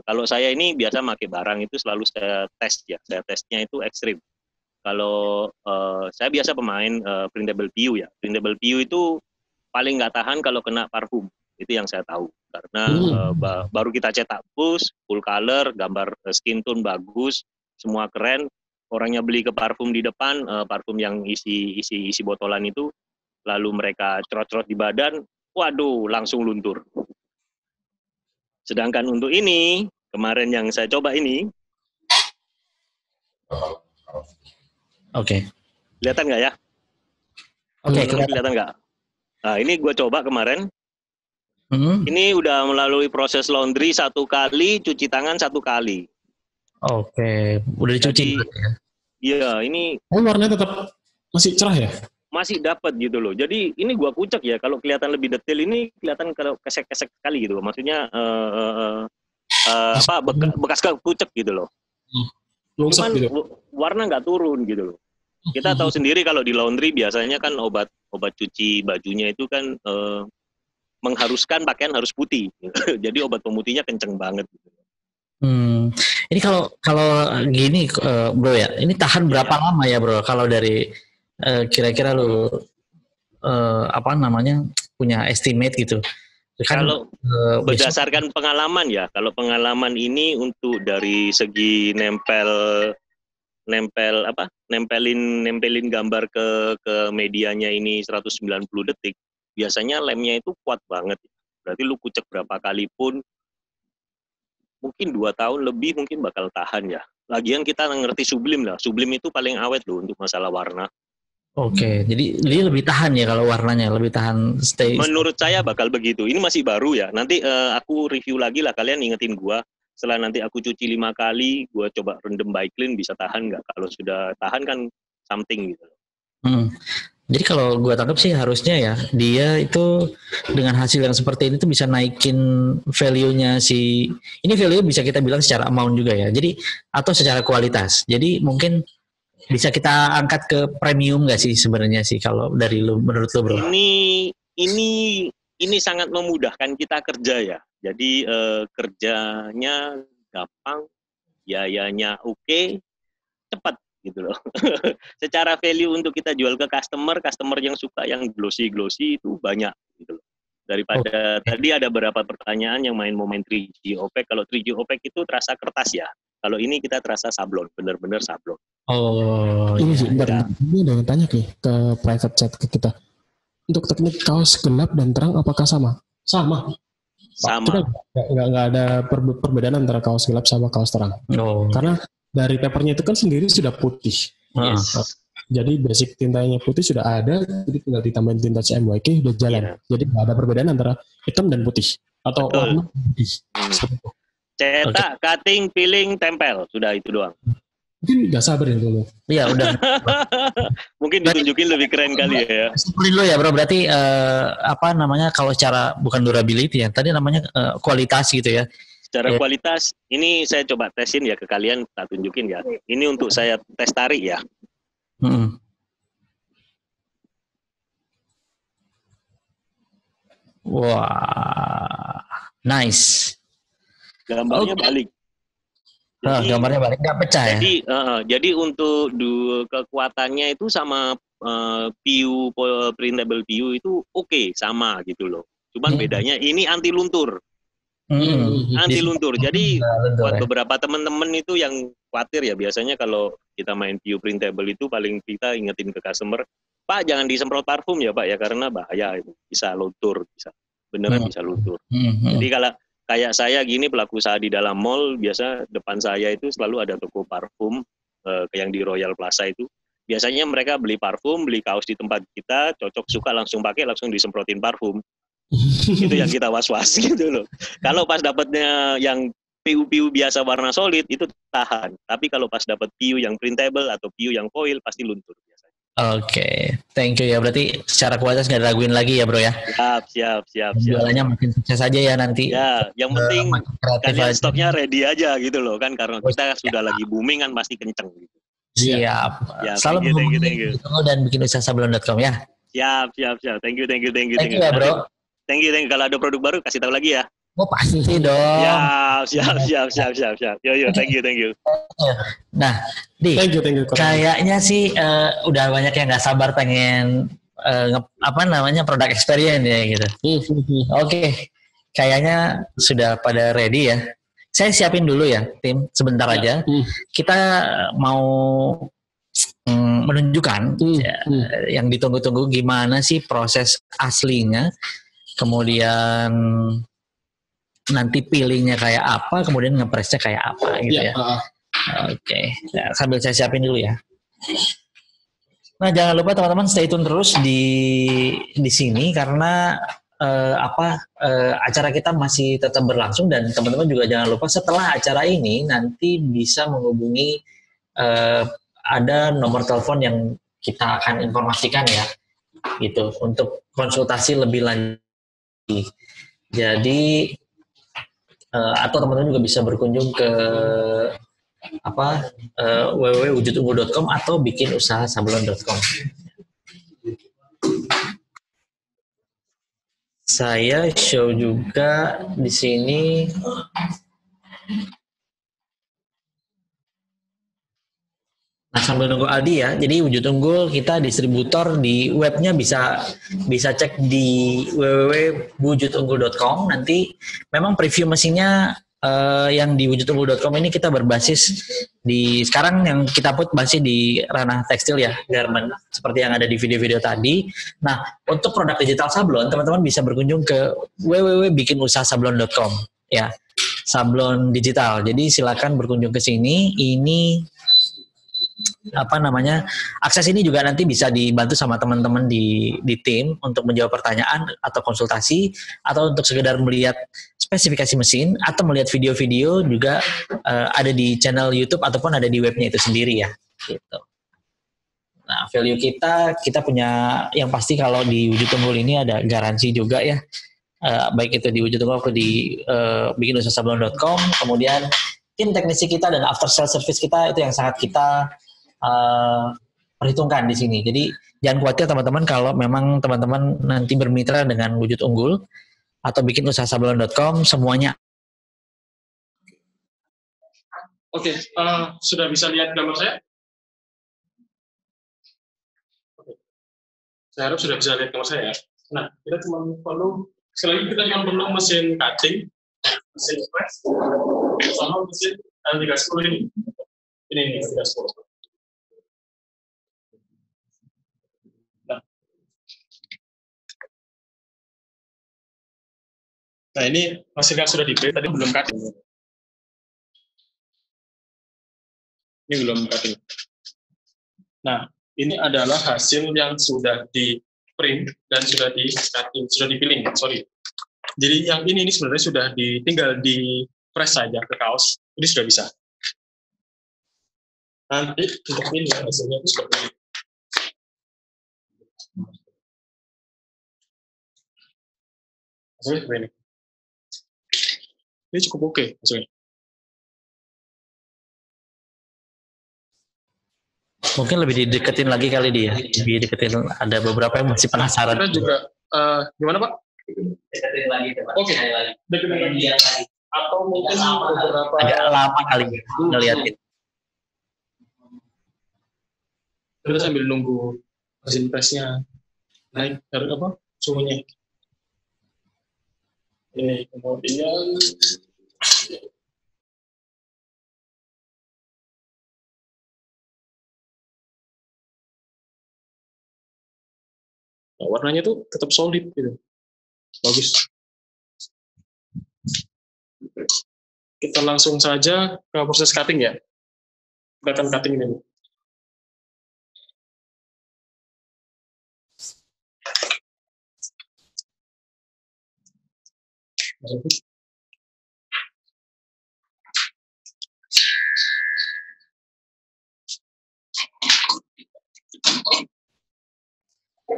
[SPEAKER 3] kalau saya ini biasa pakai barang itu selalu saya tes ya. Saya tesnya itu ekstrim. Kalau saya biasa pemain printable PU ya. Printable PU itu paling nggak tahan kalau kena parfum. Itu yang saya tahu. Karena baru kita cetak push, full color, gambar skin tone bagus, semua keren. Orangnya beli ke parfum di depan, parfum yang isi botolan itu, lalu mereka cerot-cerot di badan, waduh langsung luntur. Sedangkan untuk ini, kemarin yang saya coba ini, kelihatan nggak ya? Kelihatan nggak? Nah ini gue coba kemarin, ini udah melalui proses laundry 1 kali, cuci tangan 1 kali.
[SPEAKER 2] Udah dicuci.
[SPEAKER 3] Iya, ini.
[SPEAKER 1] Warnanya tetap masih cerah ya?
[SPEAKER 3] Masih dapat gitu loh. Jadi ini gua kucek ya. Kalau kelihatan lebih detail ini kelihatan kalau kesek-kesek sekali gitu loh. Maksudnya bekas kucek gitu loh. Cuman gitu. Warna nggak turun gitu loh. Kita tahu sendiri kalau di laundry biasanya kan obat cuci bajunya itu kan mengharuskan pakaian harus putih. Jadi obat pemutihnya kenceng banget. Gitu.
[SPEAKER 2] Ini kalau gini bro ya. Ini tahan berapa lama ya bro? Kalau dari kira-kira lu punya estimate gitu kan,
[SPEAKER 3] kalau berdasarkan pengalaman ya, kalau pengalaman ini untuk dari segi nempelin gambar ke medianya ini 190 detik biasanya lemnya itu kuat banget, berarti lu kucek berapa kali pun mungkin 2 tahun lebih mungkin bakal tahan ya. Lagian kita ngerti Sublime lah, Sublime itu paling awet loh untuk masalah warna.
[SPEAKER 2] Jadi dia lebih tahan ya kalau warnanya, lebih tahan stay.
[SPEAKER 3] Menurut saya bakal begitu. Ini masih baru ya. Nanti aku review lagi lah, kalian ingetin gua. Setelah nanti aku cuci 5 kali, gua coba rendam by clean bisa tahan nggak? Kalau sudah tahan kan something gitu.
[SPEAKER 2] Jadi kalau gua tangkap sih harusnya ya dia itu dengan hasil yang seperti ini tuh bisa naikin value-nya ini value bisa kita bilang secara amount juga ya. Jadi atau secara kualitas. Jadi mungkin bisa kita angkat ke premium nggak sih sebenarnya sih kalau dari lu, menurut lu bro?
[SPEAKER 3] Ini sangat memudahkan kita kerja ya. Jadi kerjanya gampang, biayanya oke, cepat gitu loh. Secara value untuk kita jual ke customer yang suka yang glossy itu banyak gitu loh. Daripada tadi ada beberapa pertanyaan yang mau main 3G OPEC. Kalau 3G OPEC itu terasa kertas ya. Kalau ini kita terasa sablon, benar-benar sablon.
[SPEAKER 1] Ini sih, bentar. Ini ada yang tanya ke private chat ke kita. Untuk teknik kaos gelap dan terang apakah sama? Sama. Kita nggak ada perbedaan antara kaos gelap sama kaos terang. Karena dari papernya itu kan sendiri sudah putih.
[SPEAKER 3] Yes.
[SPEAKER 1] Jadi basic tintanya putih sudah ada, jadi tinggal ditambahin tinta CMYK udah jalan. Yeah. Jadi nggak ada perbedaan antara hitam dan putih atau warna putih.
[SPEAKER 3] Cetak, cutting, peeling, tempel, sudah itu doang.
[SPEAKER 1] Mungkin nggak sabar ya dulu.
[SPEAKER 2] Iya udah.
[SPEAKER 3] Mungkin ditunjukin lebih keren kali ya.
[SPEAKER 2] Simpulin lo ya bro, berarti kalau secara bukan durability ya, tadi namanya kualitas gitu ya.
[SPEAKER 3] Secara kualitas, ini saya coba tesin ya ke kalian, tak tunjukin ya. Ini untuk saya tes tarik ya.
[SPEAKER 2] Wah, nice.
[SPEAKER 3] Gambarnya balik.
[SPEAKER 2] Jadi, gambarnya balik, nggak pecah ya?
[SPEAKER 3] Jadi untuk kekuatannya itu sama PU printable PU itu oke, sama gitu loh. Cuman bedanya ini anti luntur. anti luntur. Jadi buat
[SPEAKER 2] ya.
[SPEAKER 3] beberapa teman-teman itu yang khawatir ya, biasanya kalau kita main PU printable itu paling kita ingetin ke customer, Pak jangan disemprot parfum ya Pak ya, karena bahaya itu, bisa luntur, bisa beneran bisa luntur. Jadi kalau kayak saya gini pelaku usaha di dalam mall, biasa depan saya itu selalu ada toko parfum yang di Royal Plaza itu. Biasanya mereka beli parfum, beli kaos di tempat kita, cocok suka langsung pakai, langsung disemprotin parfum. Itu yang kita was-was gitu loh. Kalau pas dapatnya yang PU-PU biasa warna solid itu tahan. Tapi kalau pas dapat PU yang printable atau PU yang foil pasti luntur biasanya.
[SPEAKER 2] Oke, thank you ya. Berarti secara kualitas nggak diraguin lagi ya bro ya?
[SPEAKER 3] Siap.
[SPEAKER 2] Jualannya makin sukses aja ya nanti.
[SPEAKER 3] Ya, yang penting kalian stoknya ready aja gitu loh kan, karena kita sudah lagi booming kan pasti kenceng gitu.
[SPEAKER 2] Siap. Selalu menghubungi dan bikin usaha sablon.com ya.
[SPEAKER 3] Siap. Thank you.
[SPEAKER 2] Thank you ya bro.
[SPEAKER 3] Thank you. Kalau ada produk baru kasih tahu lagi ya.
[SPEAKER 2] Oh pasti dong.
[SPEAKER 3] Ya, siap. Yo, thank you.
[SPEAKER 2] Nah,
[SPEAKER 1] thank you.
[SPEAKER 2] Kayaknya sih udah banyak yang nggak sabar pengen product experience ya gitu. Oke. Kayaknya sudah pada ready ya. Saya siapin dulu ya, tim, sebentar aja. Kita mau menunjukkan yang ditunggu-tunggu gimana sih proses aslinya, kemudian nanti pilihnya kayak apa, kemudian ngepresnya kayak apa gitu ya. Oke. Nah, sambil saya siapin dulu ya. Nah, jangan lupa teman-teman stay tune terus di sini karena acara kita masih tetap berlangsung, dan teman-teman juga jangan lupa setelah acara ini nanti bisa menghubungi ada nomor telepon yang kita akan informasikan ya, gitu, untuk konsultasi lebih lanjut. Jadi atau teman-teman juga bisa berkunjung ke www.wujudunggul.com atau bikinusahasablon.com. Saya show juga di sini. Nah, sambil nunggu Aldi ya, jadi Wujud Unggul kita distributor di webnya bisa cek di www.wujudunggul.com. Nanti memang preview mesinnya yang di wujudunggul.com ini kita berbasis di sekarang yang kita put masih di ranah tekstil ya, garment seperti yang ada di video-video tadi. Nah, untuk produk digital sablon teman-teman bisa berkunjung ke www.bikinusahasablon.com ya, sablon digital. Jadi silakan berkunjung ke sini. Ini akses ini juga nanti bisa dibantu sama teman-teman di tim untuk menjawab pertanyaan atau konsultasi, atau untuk sekedar melihat spesifikasi mesin atau melihat video-video juga ada di channel YouTube ataupun ada di webnya itu sendiri ya, gitu. Nah, value kita punya yang pasti kalau di Wujud Unggul ini ada garansi juga ya, baik itu di Wujud Unggul atau di bikinusahasablon.com. Kemudian tim teknisi kita dan after sales service kita itu yang sangat kita perhitungkan di sini. Jadi jangan khawatir teman-teman kalau memang teman-teman nanti bermitra dengan Wujud Unggul atau bikinusahasablon.com, semuanya.
[SPEAKER 1] Oke, sudah bisa lihat gambar saya? Oke. Saya harap sudah bisa lihat gambar saya. Nah, kita cuma perlu mesin cutting, mesin press, sama mesin L310 ini. Ini L310. Nah, ini mesin yang sudah di-print tadi belum cutting. Ini belum cutting. Nah, ini adalah hasil yang sudah di-print dan sudah di-cutting, sudah di-peeling, sorry. Jadi yang ini sebenarnya sudah tinggal di-press saja ke kaos. Ini sudah bisa. Nanti untuk ini hasilnya itu seperti ini. Hasilnya seperti ini. Ini cukup oke hasilnya.
[SPEAKER 2] Mungkin lebih dideketin lagi kali dia. Lebih deketin, ada beberapa yang masih penasaran.
[SPEAKER 1] Kita juga gimana Pak?
[SPEAKER 2] Deketin lagi Pak.
[SPEAKER 1] Oke. Deketin lagi. Atau mungkin beberapa
[SPEAKER 2] agak lama kali ya ngeliatin.
[SPEAKER 1] Kita sambil nunggu mesin pressnya naik suhunya. Ini kemudian nah, warnanya tuh tetap solid gitu, bagus. Kita langsung saja ke proses cutting ya. Kita akan cutting ini.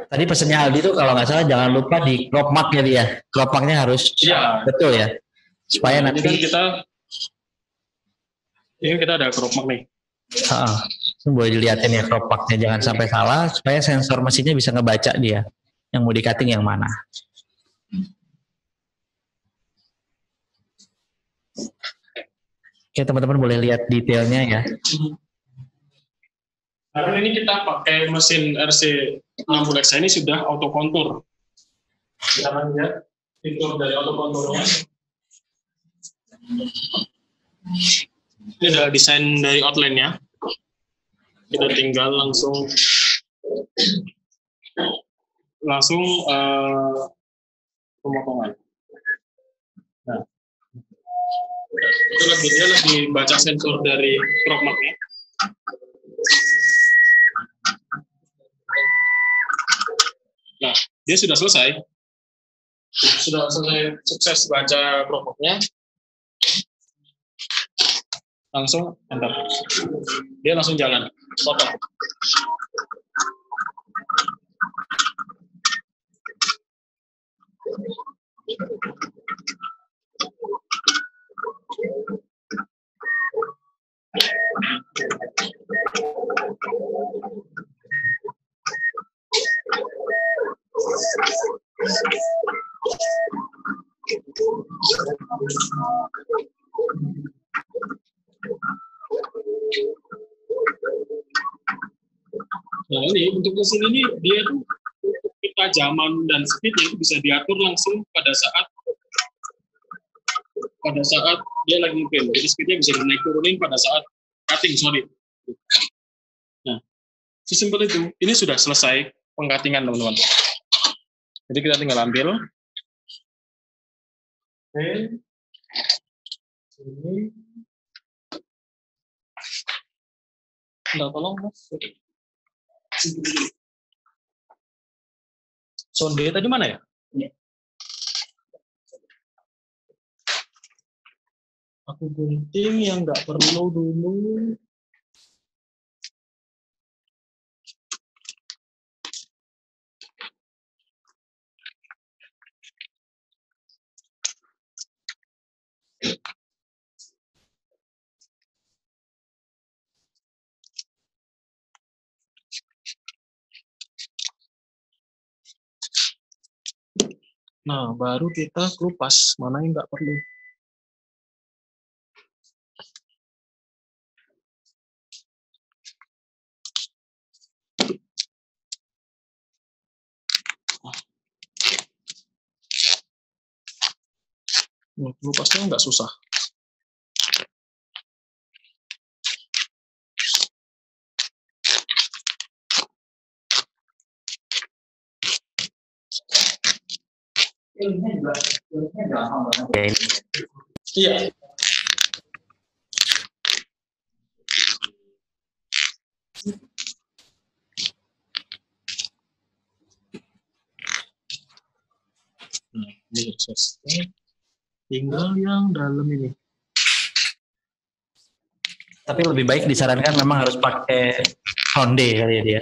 [SPEAKER 2] Tadi pesennya Aldi tuh kalau nggak salah jangan lupa di crop mark-nya dia. Crop mark-nya harus betul ya. Supaya
[SPEAKER 1] nah,
[SPEAKER 2] nanti
[SPEAKER 1] ini kan kita ada crop mark nih.
[SPEAKER 2] Boleh dilihatin ya crop mark-nya, jangan sampai salah supaya sensor mesinnya bisa ngebaca dia yang mau di cutting yang mana. Oke, teman-teman boleh lihat detailnya ya.
[SPEAKER 1] Karena ini kita pakai mesin RC60X ini sudah auto kontur. Sekarang lihat fitur dari auto konturnya. Ini adalah desain dari outline-nya. Kita tinggal langsung pemotongan. Nah, dia lagi baca sensor dari crop mark-nya. Nah, dia sudah selesai. Sukses baca crop mark-nya. Langsung enter. Dia langsung jalan. Potong. Nah ini untuk mesin ini dia tuh ketajaman dan speednya itu bisa diatur langsung pada saat dia lagi nge-peel. Jadi speednya bisa dinaik turunin pada saat cutting, sorry. Nah, sesimpel itu. Ini sudah selesai pengcuttingan teman-teman. Jadi kita tinggal ambil. Oke. Ini. Nggak, tolong mas. Sonde tadi mana ya? Aku gunting yang nggak perlu dulu. Nah, baru kita kelupas mana yang nggak perlu. Kelupasnya nggak susah. Iya. Nah, ini selesai. Tinggal yang dalam ini.
[SPEAKER 2] Tapi lebih baik disarankan memang harus pakai Honda kali ya dia.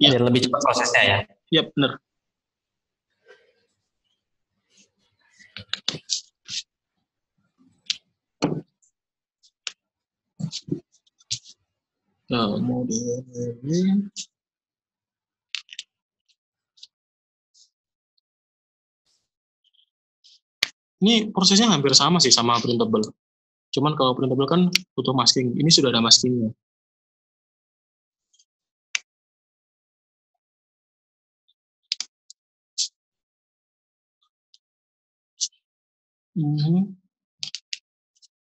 [SPEAKER 2] Iya. Biar lebih cepat prosesnya ya.
[SPEAKER 1] Iya, benar. Kemudian ini prosesnya hampir sama sih sama printable. Cuman kalau printable kan butuh masking. Ini sudah ada maskingnya.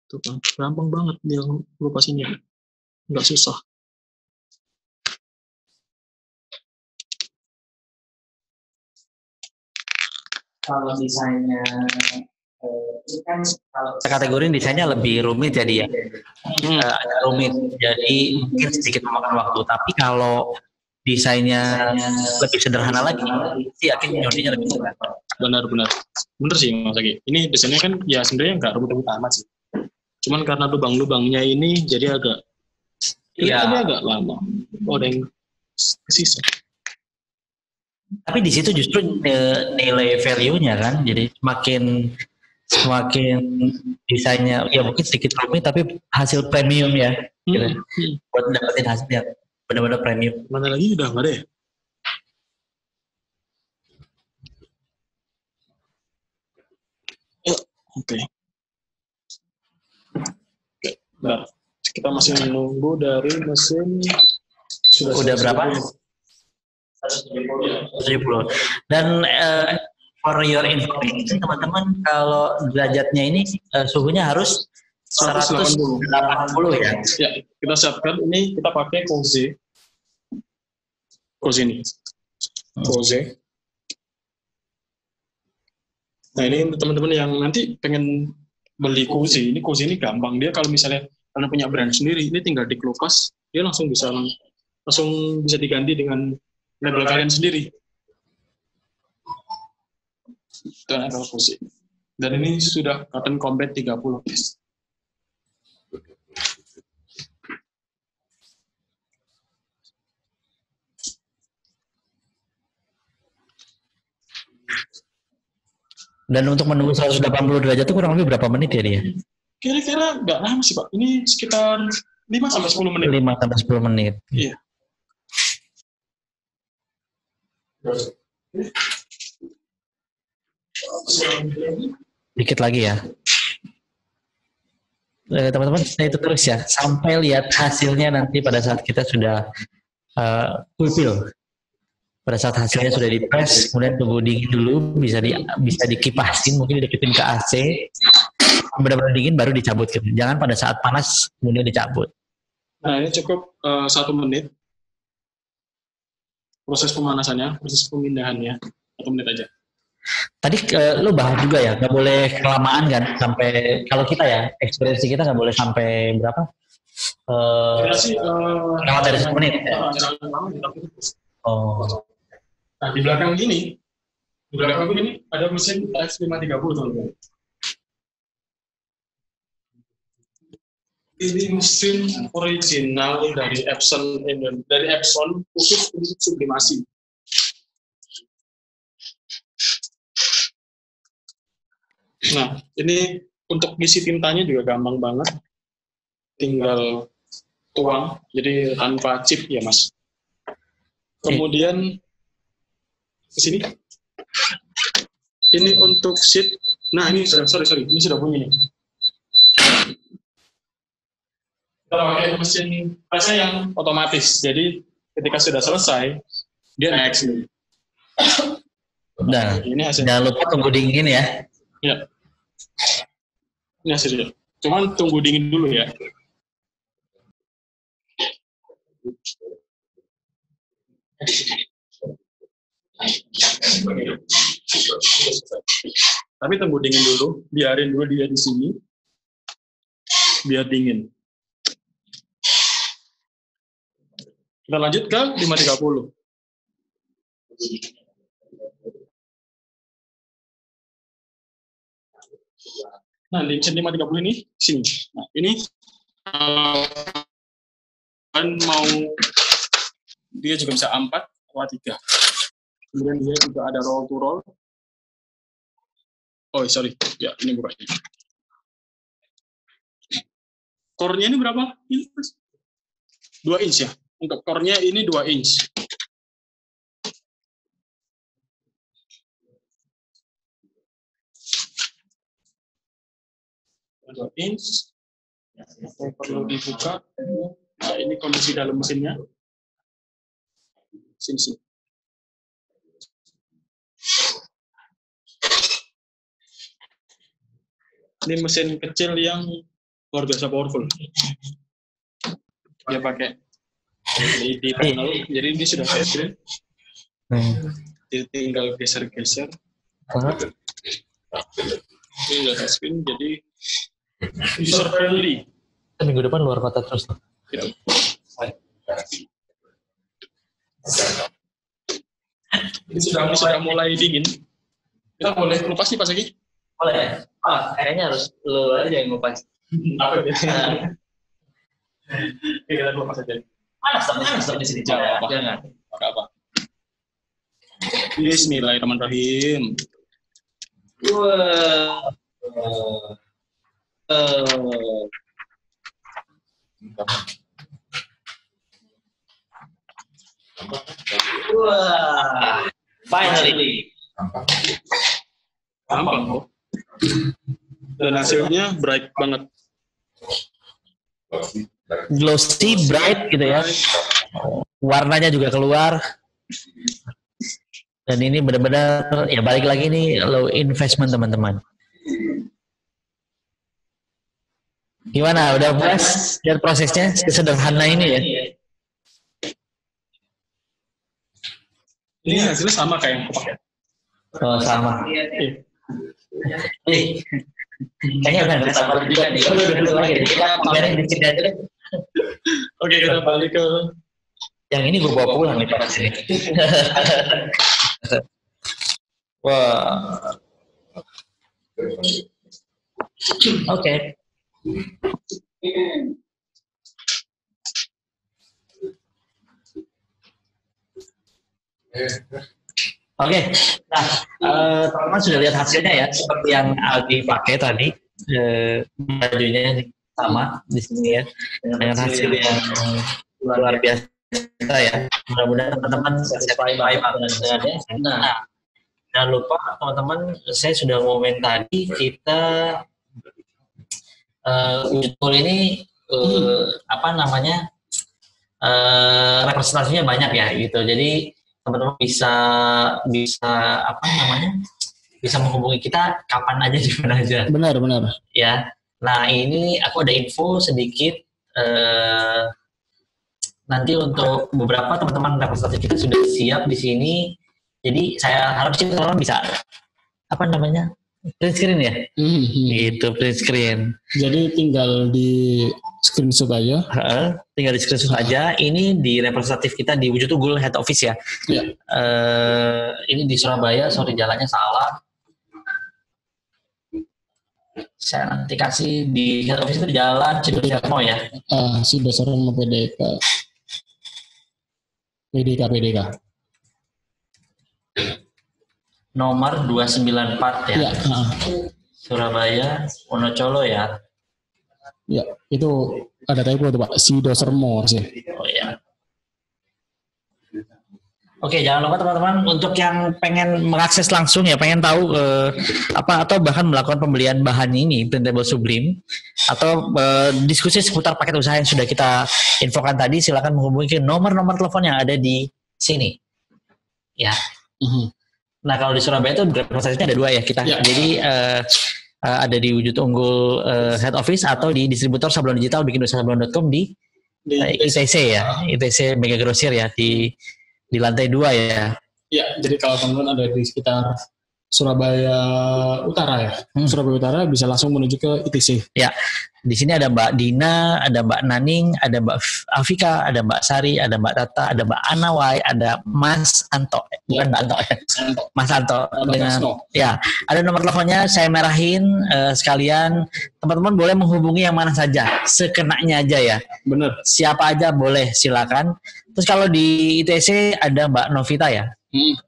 [SPEAKER 1] Tuh kan, gampang banget dia ngelupasinya, nggak susah.
[SPEAKER 2] Kalau desainnya ini kan kalau kategori desainnya lebih rumit jadi ya, agak rumit, jadi mungkin sedikit memakan waktu. Tapi kalau desainnya lebih sederhana lagi, sih yakin nyodinya lebih mudah.
[SPEAKER 1] Bener sih Mas Aki. Ini desainnya kan ya sebenarnya nggak rumit-rumit amat sih. Cuman karena lubang-lubangnya ini jadi agak ini agak lama. Oh, ada yang sisa.
[SPEAKER 2] Tapi di situ justru nilai value-nya kan, jadi semakin desainnya ya mungkin sedikit rumit tapi hasil premium ya, gitu. Buat dapetin hasil yang benar-benar premium.
[SPEAKER 1] Mana lagi udah nggak ada ya? Oke. Nah, kita masih menunggu dari mesin.
[SPEAKER 2] Sudah berapa? 170. Dan for your information teman-teman, kalau derajatnya ini suhunya harus 180 ya.
[SPEAKER 1] Ya, kita siapkan ini, kita pakai Koze ini. Koze. Nah, ini untuk teman-teman yang nanti pengen beli Koze ini gampang. Dia kalau misalnya kalian punya brand sendiri, ini tinggal dikelupas, dia langsung bisa diganti dengan label kalian sendiri. Dan ada Koze. Dan ini sudah cotton combat 30, guys.
[SPEAKER 2] Dan untuk menunggu 180 derajat itu kurang lebih berapa menit ya dia?
[SPEAKER 1] Kira-kira nggak lama sih Pak. Ini sekitar 5-10 menit.
[SPEAKER 2] 5-10 menit.
[SPEAKER 1] Iya.
[SPEAKER 2] Dikit lagi ya. Teman-teman stay itu terus ya sampai lihat hasilnya nanti pada saat kita sudah fulfill. Pada saat hasilnya sudah di-press, kemudian tunggu dingin dulu, bisa dikipasin, mungkin dideketin ke AC, benar-benar dingin baru dicabut. Jangan pada saat panas kemudian dicabut.
[SPEAKER 1] Nah, ini cukup 1 menit. Proses pemanasannya, proses pemindahannya 1 menit aja.
[SPEAKER 2] Tadi lu bahas juga ya, nggak boleh kelamaan kan, sampai kalau kita ya, ekspresi kita nggak boleh sampai berapa? Lewat dari 1 menit. Oh.
[SPEAKER 1] Nah, di belakang ini ada mesin F530 teman-teman. Ini mesin original dari Epson khusus untuk sublimasi. Nah, ini untuk ngisi tintanya juga gampang banget. Tinggal tuang, jadi tanpa chip ya Mas. Kemudian ke sini. Ini untuk sheet. Nah, ini sorry, ini sudah bunyi nih. Kita pakai mesin presnya yang otomatis. Jadi ketika sudah selesai, dia next nih.
[SPEAKER 2] Nah, ini hasilnya. Jangan lupa tunggu dingin ya.
[SPEAKER 1] Ya. Ini hasilnya. Cuman tunggu dingin dulu ya. Tapi tunggu dingin dulu, biarin dulu dia di sini, biar dingin. Kita lanjut ke 530. Nah, di mesin 530 ini sini. Nah, ini kan mau dia juga bisa A4 atau A3. Kemudian dia juga ada roll to roll. Oh, sorry. Ya, ini bukanya. Core-nya ini berapa? Ini 2 inch ya. Untuk core-nya ini 2 inch. Yang perlu dibuka. Nah, ini kondisi dalam mesinnya. Sini. Ini mesin kecil yang luar biasa powerful. Dia pakai LED panel, jadi ini sudah screen. Jadi tinggal geser-geser. Tinggal screen, jadi user friendly.
[SPEAKER 2] Minggu depan luar kota terus.
[SPEAKER 1] Gitu. Ini sudah mulai dingin. Kita boleh kelupas nih Pak Sagi?
[SPEAKER 2] Boleh. Kayaknya harus lu aja yang ngupas.
[SPEAKER 1] Apa itu? Kita kelupas aja.
[SPEAKER 2] Panas di sini.
[SPEAKER 1] Jangan. Apa? Bismillahirrahmanirrahim.
[SPEAKER 2] Wah. Wah. Finally.
[SPEAKER 1] Gampang kok. Dan hasilnya bright banget.
[SPEAKER 2] Glossy, bright gitu ya. Warnanya juga keluar. Dan ini benar-benar ya balik lagi nih low investment teman-teman. Gimana? Udah puas lihat prosesnya sesederhana ini ya?
[SPEAKER 1] Ini hasilnya sama kayak yang aku pakai.
[SPEAKER 2] Oh sama. Kayaknya udah nggak sabar juga nih. Kita pamerin dikit aja deh.
[SPEAKER 1] Oke, kita balik ke
[SPEAKER 2] yang ini gue bawa pulang nih Pak sini. Wah. Oke. Oke, nah teman-teman sudah lihat hasilnya ya, seperti yang Aldi pakai tadi, bajunya sama di sini ya, dengan hasil yang luar biasa ya. Mudah-mudahan teman-teman satisfied dengannya. Nah, jangan lupa teman-teman, saya sudah ngomongin tadi kita tool ini apa namanya representasinya banyak ya gitu. Jadi teman-teman bisa apa namanya bisa menghubungi kita kapan aja di mana aja.
[SPEAKER 1] Benar.
[SPEAKER 2] Ya. Nah ini aku ada info sedikit nanti untuk beberapa teman-teman representatif kita sudah siap di sini. Jadi saya harap sih teman-teman bisa apa namanya print screen ya. Itu print screen.
[SPEAKER 1] Jadi tinggal di screenshot aja.
[SPEAKER 2] Tinggal di screenshot aja. Ini di representatif kita di Wujud Unggul Head Office ya. Ini di Surabaya. Sorry jalannya salah. Saya nanti kasih di Head Office itu di Jalan Cidusarmo ya.
[SPEAKER 1] Cidusarmo PDK.
[SPEAKER 2] Nomor 294 ya. Surabaya, Wonocolo ya.
[SPEAKER 1] Ya, itu ada typo tuh Pak, Cidusarmo sih.
[SPEAKER 2] Oh ya. Oke, jangan lupa teman-teman untuk yang pengen mengakses langsung ya, pengen tahu apa atau bahkan melakukan pembelian bahan ini Printable Sublime atau diskusi seputar paket usaha yang sudah kita infokan tadi, silakan menghubungi nomor-nomor telepon yang ada di sini. Ya. Nah, kalau di Surabaya itu representasinya ada 2 ya kita. Ya. Jadi ada di Wujud Unggul Head Office atau di distributor sablon digital bikinusahasablon.com di ITC ya, ITC Mega Grosir ya di lantai 2 ya.
[SPEAKER 1] Ya, jadi kalau teman-teman ada di sekitar Surabaya Utara ya, Surabaya Utara bisa langsung menuju ke ITC.
[SPEAKER 2] Ya, di sini ada Mbak Dina, ada Mbak Naning, ada Mbak Afika, ada Mbak Sari, ada Mbak Tata, ada Mbak Anawai, ada Mas Anto, bukan Mbak Anto ya, Mas Anto dengan ya, ada nomor teleponnya saya merahin sekalian. Teman-teman boleh menghubungi yang mana saja, sekenanya aja ya.
[SPEAKER 1] Bener.
[SPEAKER 2] Siapa aja boleh, silakan. Terus kalau di ITC ada Mbak Novita ya.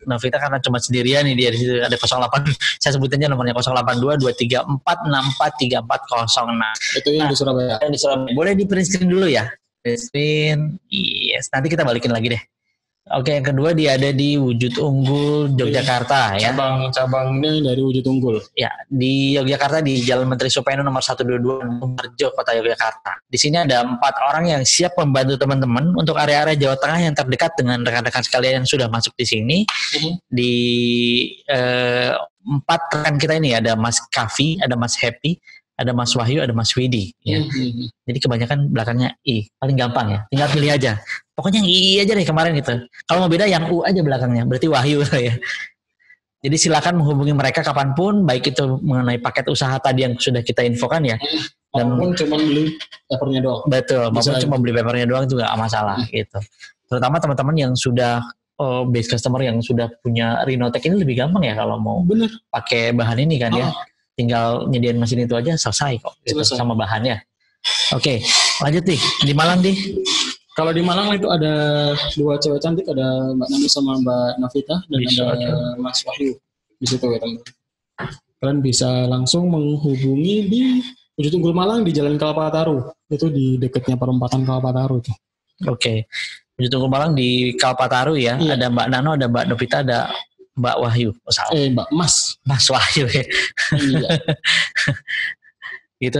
[SPEAKER 2] Novita karena cuma sendirian nih dia di situ ada 08. Saya sebutin aja nomornya 082 234 64 3406.
[SPEAKER 1] Itu yang di Surabaya.
[SPEAKER 2] Yang di Surabaya. Boleh di print screen dulu ya. Print screen. Yes, nanti kita balikin lagi deh. Oke, yang kedua dia ada di Wujud Unggul Yogyakarta ya.
[SPEAKER 1] Cabangnya dari Wujud Unggul.
[SPEAKER 2] Ya, di Yogyakarta di Jalan Menteri Supeno nomor 122 Harjo, Kota Yogyakarta. Di sini ada 4 orang yang siap membantu teman-teman untuk area-area Jawa Tengah yang terdekat dengan rekan-rekan sekalian yang sudah masuk di sini. Di 4 rekan kita ini ada Mas Kavi, ada Mas Happy, ada Mas Wahyu, ada Mas Widi. Ya. Jadi kebanyakan belakangnya I, paling gampang ya. Tinggal pilih aja. Pokoknya yang I aja deh kemarin gitu. Kalau mau beda yang U aja belakangnya, berarti Wahyu ya. Jadi silakan menghubungi mereka kapanpun, baik itu mengenai paket usaha tadi yang sudah kita infokan ya. Dan
[SPEAKER 1] maupun cuma beli papernya doang.
[SPEAKER 2] Betul, maupun cuma beli papernya doang juga gak masalah gitu. Terutama teman-teman yang sudah base customer yang sudah punya Rhinotech ini lebih gampang ya kalau mau pakai bahan ini kan ya. Tinggal nyediain mesin itu aja selesai kok gitu, sama bahannya. Oke, lanjut nih di Malang nih.
[SPEAKER 1] Kalau di Malang itu ada 2 cewek cantik, ada Mbak Nami sama Mbak Navita dan ada Mas Wahyu di situ ya teman-teman. Kalian bisa langsung menghubungi di Wujud Unggul Malang di Jalan Kalpataru. Itu di dekatnya perempatan Kalpataru itu.
[SPEAKER 2] Oke. Wujud Unggul Malang di Kalpataru ya. Iya. Ada Mbak Nano, ada Mbak Novita, ada Mbak Wahyu.
[SPEAKER 1] Mbak Mas
[SPEAKER 2] Wahyu ya. Iya. Gitu.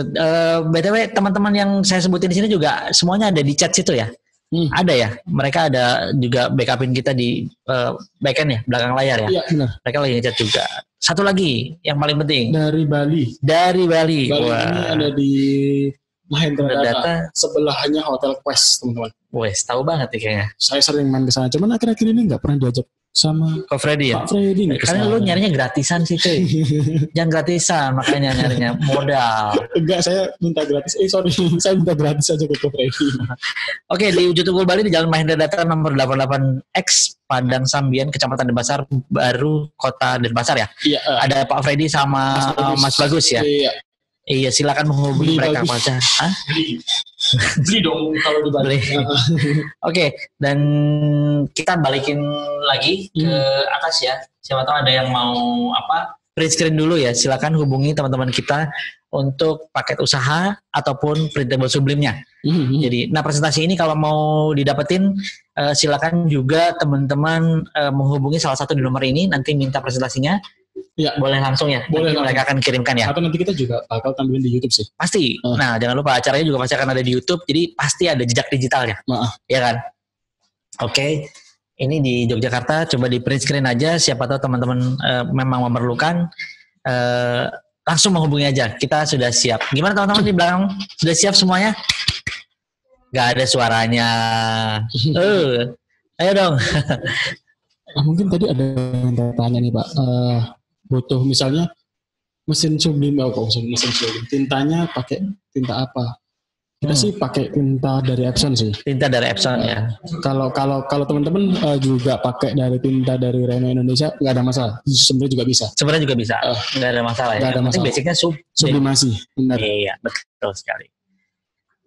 [SPEAKER 2] BTW teman-teman yang saya sebutin di sini juga semuanya ada di chat situ ya. Ada ya. Mereka ada juga backupin kita di backend ya, belakang layar ya.
[SPEAKER 1] Iya benar.
[SPEAKER 2] Mereka lagi ngechat juga. Satu lagi yang paling penting.
[SPEAKER 1] Dari Bali.
[SPEAKER 2] Bali.
[SPEAKER 1] Wah. Ini ada di Mahendra Data. Sebelahnya Hotel Quest teman-teman.
[SPEAKER 2] Wes, tahu banget nih kayaknya.
[SPEAKER 1] Saya sering main ke sana, cuman akhir-akhir ini nggak pernah diajak sama
[SPEAKER 2] Ko Freddy ya?
[SPEAKER 1] Pak Freddy.
[SPEAKER 2] Karena lu nyarinya gratisan sih cuy. Jangan gratisan, makanya nyarinya modal.
[SPEAKER 1] Enggak, saya minta gratis. Saya minta gratis aja ke Ko Freddy.
[SPEAKER 2] Oke, di Wujud Unggul Bali di Jalan Mahendra Data nomor 88X Padang Sambian, Kecamatan Denpasar Baru, Kota Denpasar ya? Iya. Ada Pak Freddy sama Mas Bagus ya? Iya, silakan menghubungi mereka aja.
[SPEAKER 1] Beli dong kalau di Bali.
[SPEAKER 2] Oke, dan kita balikin lagi ke atas ya. Siapa tahu ada yang mau print screen dulu ya. Silakan hubungi teman-teman kita untuk paket usaha ataupun printable sublimnya. Jadi, presentasi ini kalau mau didapetin silakan juga teman-teman menghubungi salah satu di nomor ini, nanti minta presentasinya. Ya. Boleh langsung ya. Boleh, nanti mereka akan kirimkan ya.
[SPEAKER 1] Atau nanti kita juga bakal tampilin di YouTube sih.
[SPEAKER 2] Pasti. Nah, jangan lupa acaranya juga pasti akan ada di YouTube. Jadi pasti ada jejak digitalnya. Ya kan? Oke. Ini di Yogyakarta. Coba di print screen aja. Siapa tahu teman-teman memang memerlukan. Langsung menghubungi aja. Kita sudah siap. Gimana teman-teman di belakang? Sudah siap semuanya? Gak ada suaranya. Ayo dong.
[SPEAKER 1] Mungkin tadi ada yang tanya nih Pak. Butuh misalnya mesin sublim, mesin sublim. Tintanya pakai tinta apa? Kita sih pakai tinta dari Epson sih.
[SPEAKER 2] Tinta dari Epson ya.
[SPEAKER 1] Kalau teman-teman juga pakai dari tinta dari Reno Indonesia, nggak ada masalah. Sebenarnya juga bisa.
[SPEAKER 2] Sebenarnya juga bisa. Nggak ada masalah ya.
[SPEAKER 1] Nggak ada masalah.
[SPEAKER 2] Basicnya
[SPEAKER 1] sublimasi. Benar.
[SPEAKER 2] Iya, betul sekali.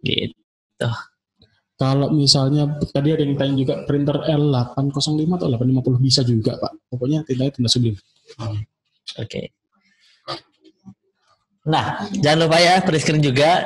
[SPEAKER 2] Gitu.
[SPEAKER 1] Kalau misalnya tadi ada yang tanya juga printer L805 atau 850 bisa juga Pak. Pokoknya tintanya tinta sublim.
[SPEAKER 2] Oke. Nah, jangan lupa ya, print screen juga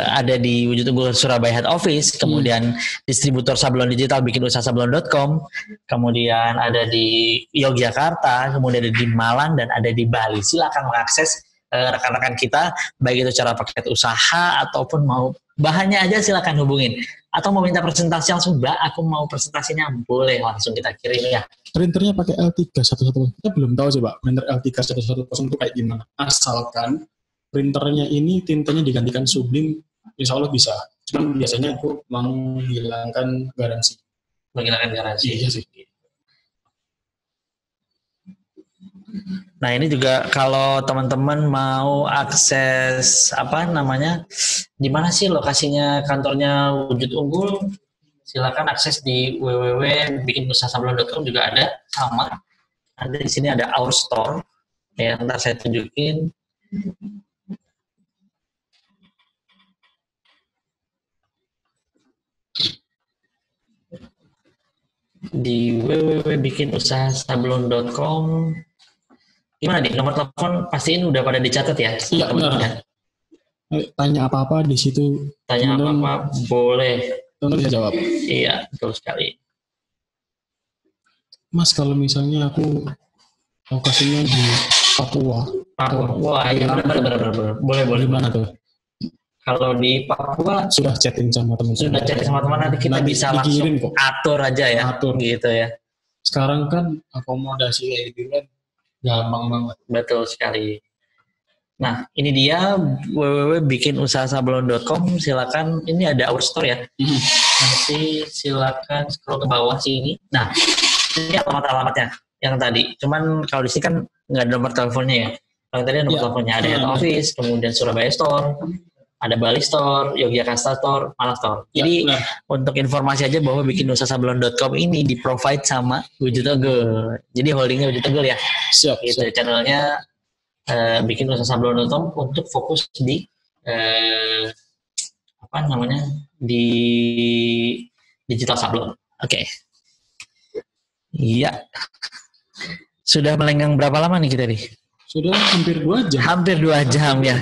[SPEAKER 2] ada di Wujud Unggul Surabaya Head Office, kemudian distributor sablon digital bikin usaha sablon.com, kemudian ada di Yogyakarta, kemudian ada di Malang dan ada di Bali. Silakan mengakses rekan-rekan kita, baik itu cara paket usaha ataupun mau bahannya aja silakan hubungin. Atau mau minta presentasi langsung, Mbak, aku mau presentasinya, boleh langsung kita kirim ya.
[SPEAKER 1] Printernya pakai L311. Kita belum tahu sih Pak, printer L3110 itu kayak gimana. Asalkan printernya ini tintanya digantikan sublim, insya Allah bisa. Cuman biasanya aku menghilangkan garansi.
[SPEAKER 2] Menghilangkan garansi?
[SPEAKER 1] Iya sih.
[SPEAKER 2] Nah ini juga kalau teman-teman mau akses di mana sih lokasinya kantornya Wujud Unggul, silakan akses di www.bikinusahasablon.com juga ada sama. Ada di sini ada Our Store, ya ntar saya tunjukin. Di www.bikinusahasablon.com. Gimana nih, nomor telepon pastiin udah pada dicatat ya?
[SPEAKER 1] Iya benar. Tanya apa-apa di situ.
[SPEAKER 2] Tanya apa-apa boleh.
[SPEAKER 1] Teman bisa jawab.
[SPEAKER 2] Iya, betul sekali.
[SPEAKER 1] Mas, kalau misalnya aku lokasinya di Papua.
[SPEAKER 2] Wah, iya benar. Boleh.
[SPEAKER 1] Gimana tuh?
[SPEAKER 2] Kalau di Papua
[SPEAKER 1] sudah chatting sama teman.
[SPEAKER 2] Sudah chatting sama teman, nanti kita bisa langsung atur aja ya. Gitu ya.
[SPEAKER 1] Sekarang kan akomodasi kayak gitu kan gampang banget.
[SPEAKER 2] Betul sekali. Nah, ini dia www.bikinusahasablon.com. Silakan, ini ada our store ya. Nanti silakan scroll ke bawah sini. Nah, ini alamat-alamatnya yang tadi. Cuman kalau di sini kan nggak ada nomor teleponnya ya. Kalau tadi ada nomor teleponnya, ada head office, kemudian Surabaya Store, ada Bali Store, Yogyakarta Store, Malang Store. Jadi untuk informasi aja bahwa bikinusahasablon.com ini di-provide sama Wujud Unggul. Jadi holdingnya Wujud Unggul ya.
[SPEAKER 1] Siap.
[SPEAKER 2] Gitu, channelnya bikinusahasablon.com untuk fokus di di digital sablon. Oke. Iya. Sudah melenggang berapa lama nih kita nih?
[SPEAKER 1] Sudah hampir 2 jam.
[SPEAKER 2] Hampir 2 jam ya.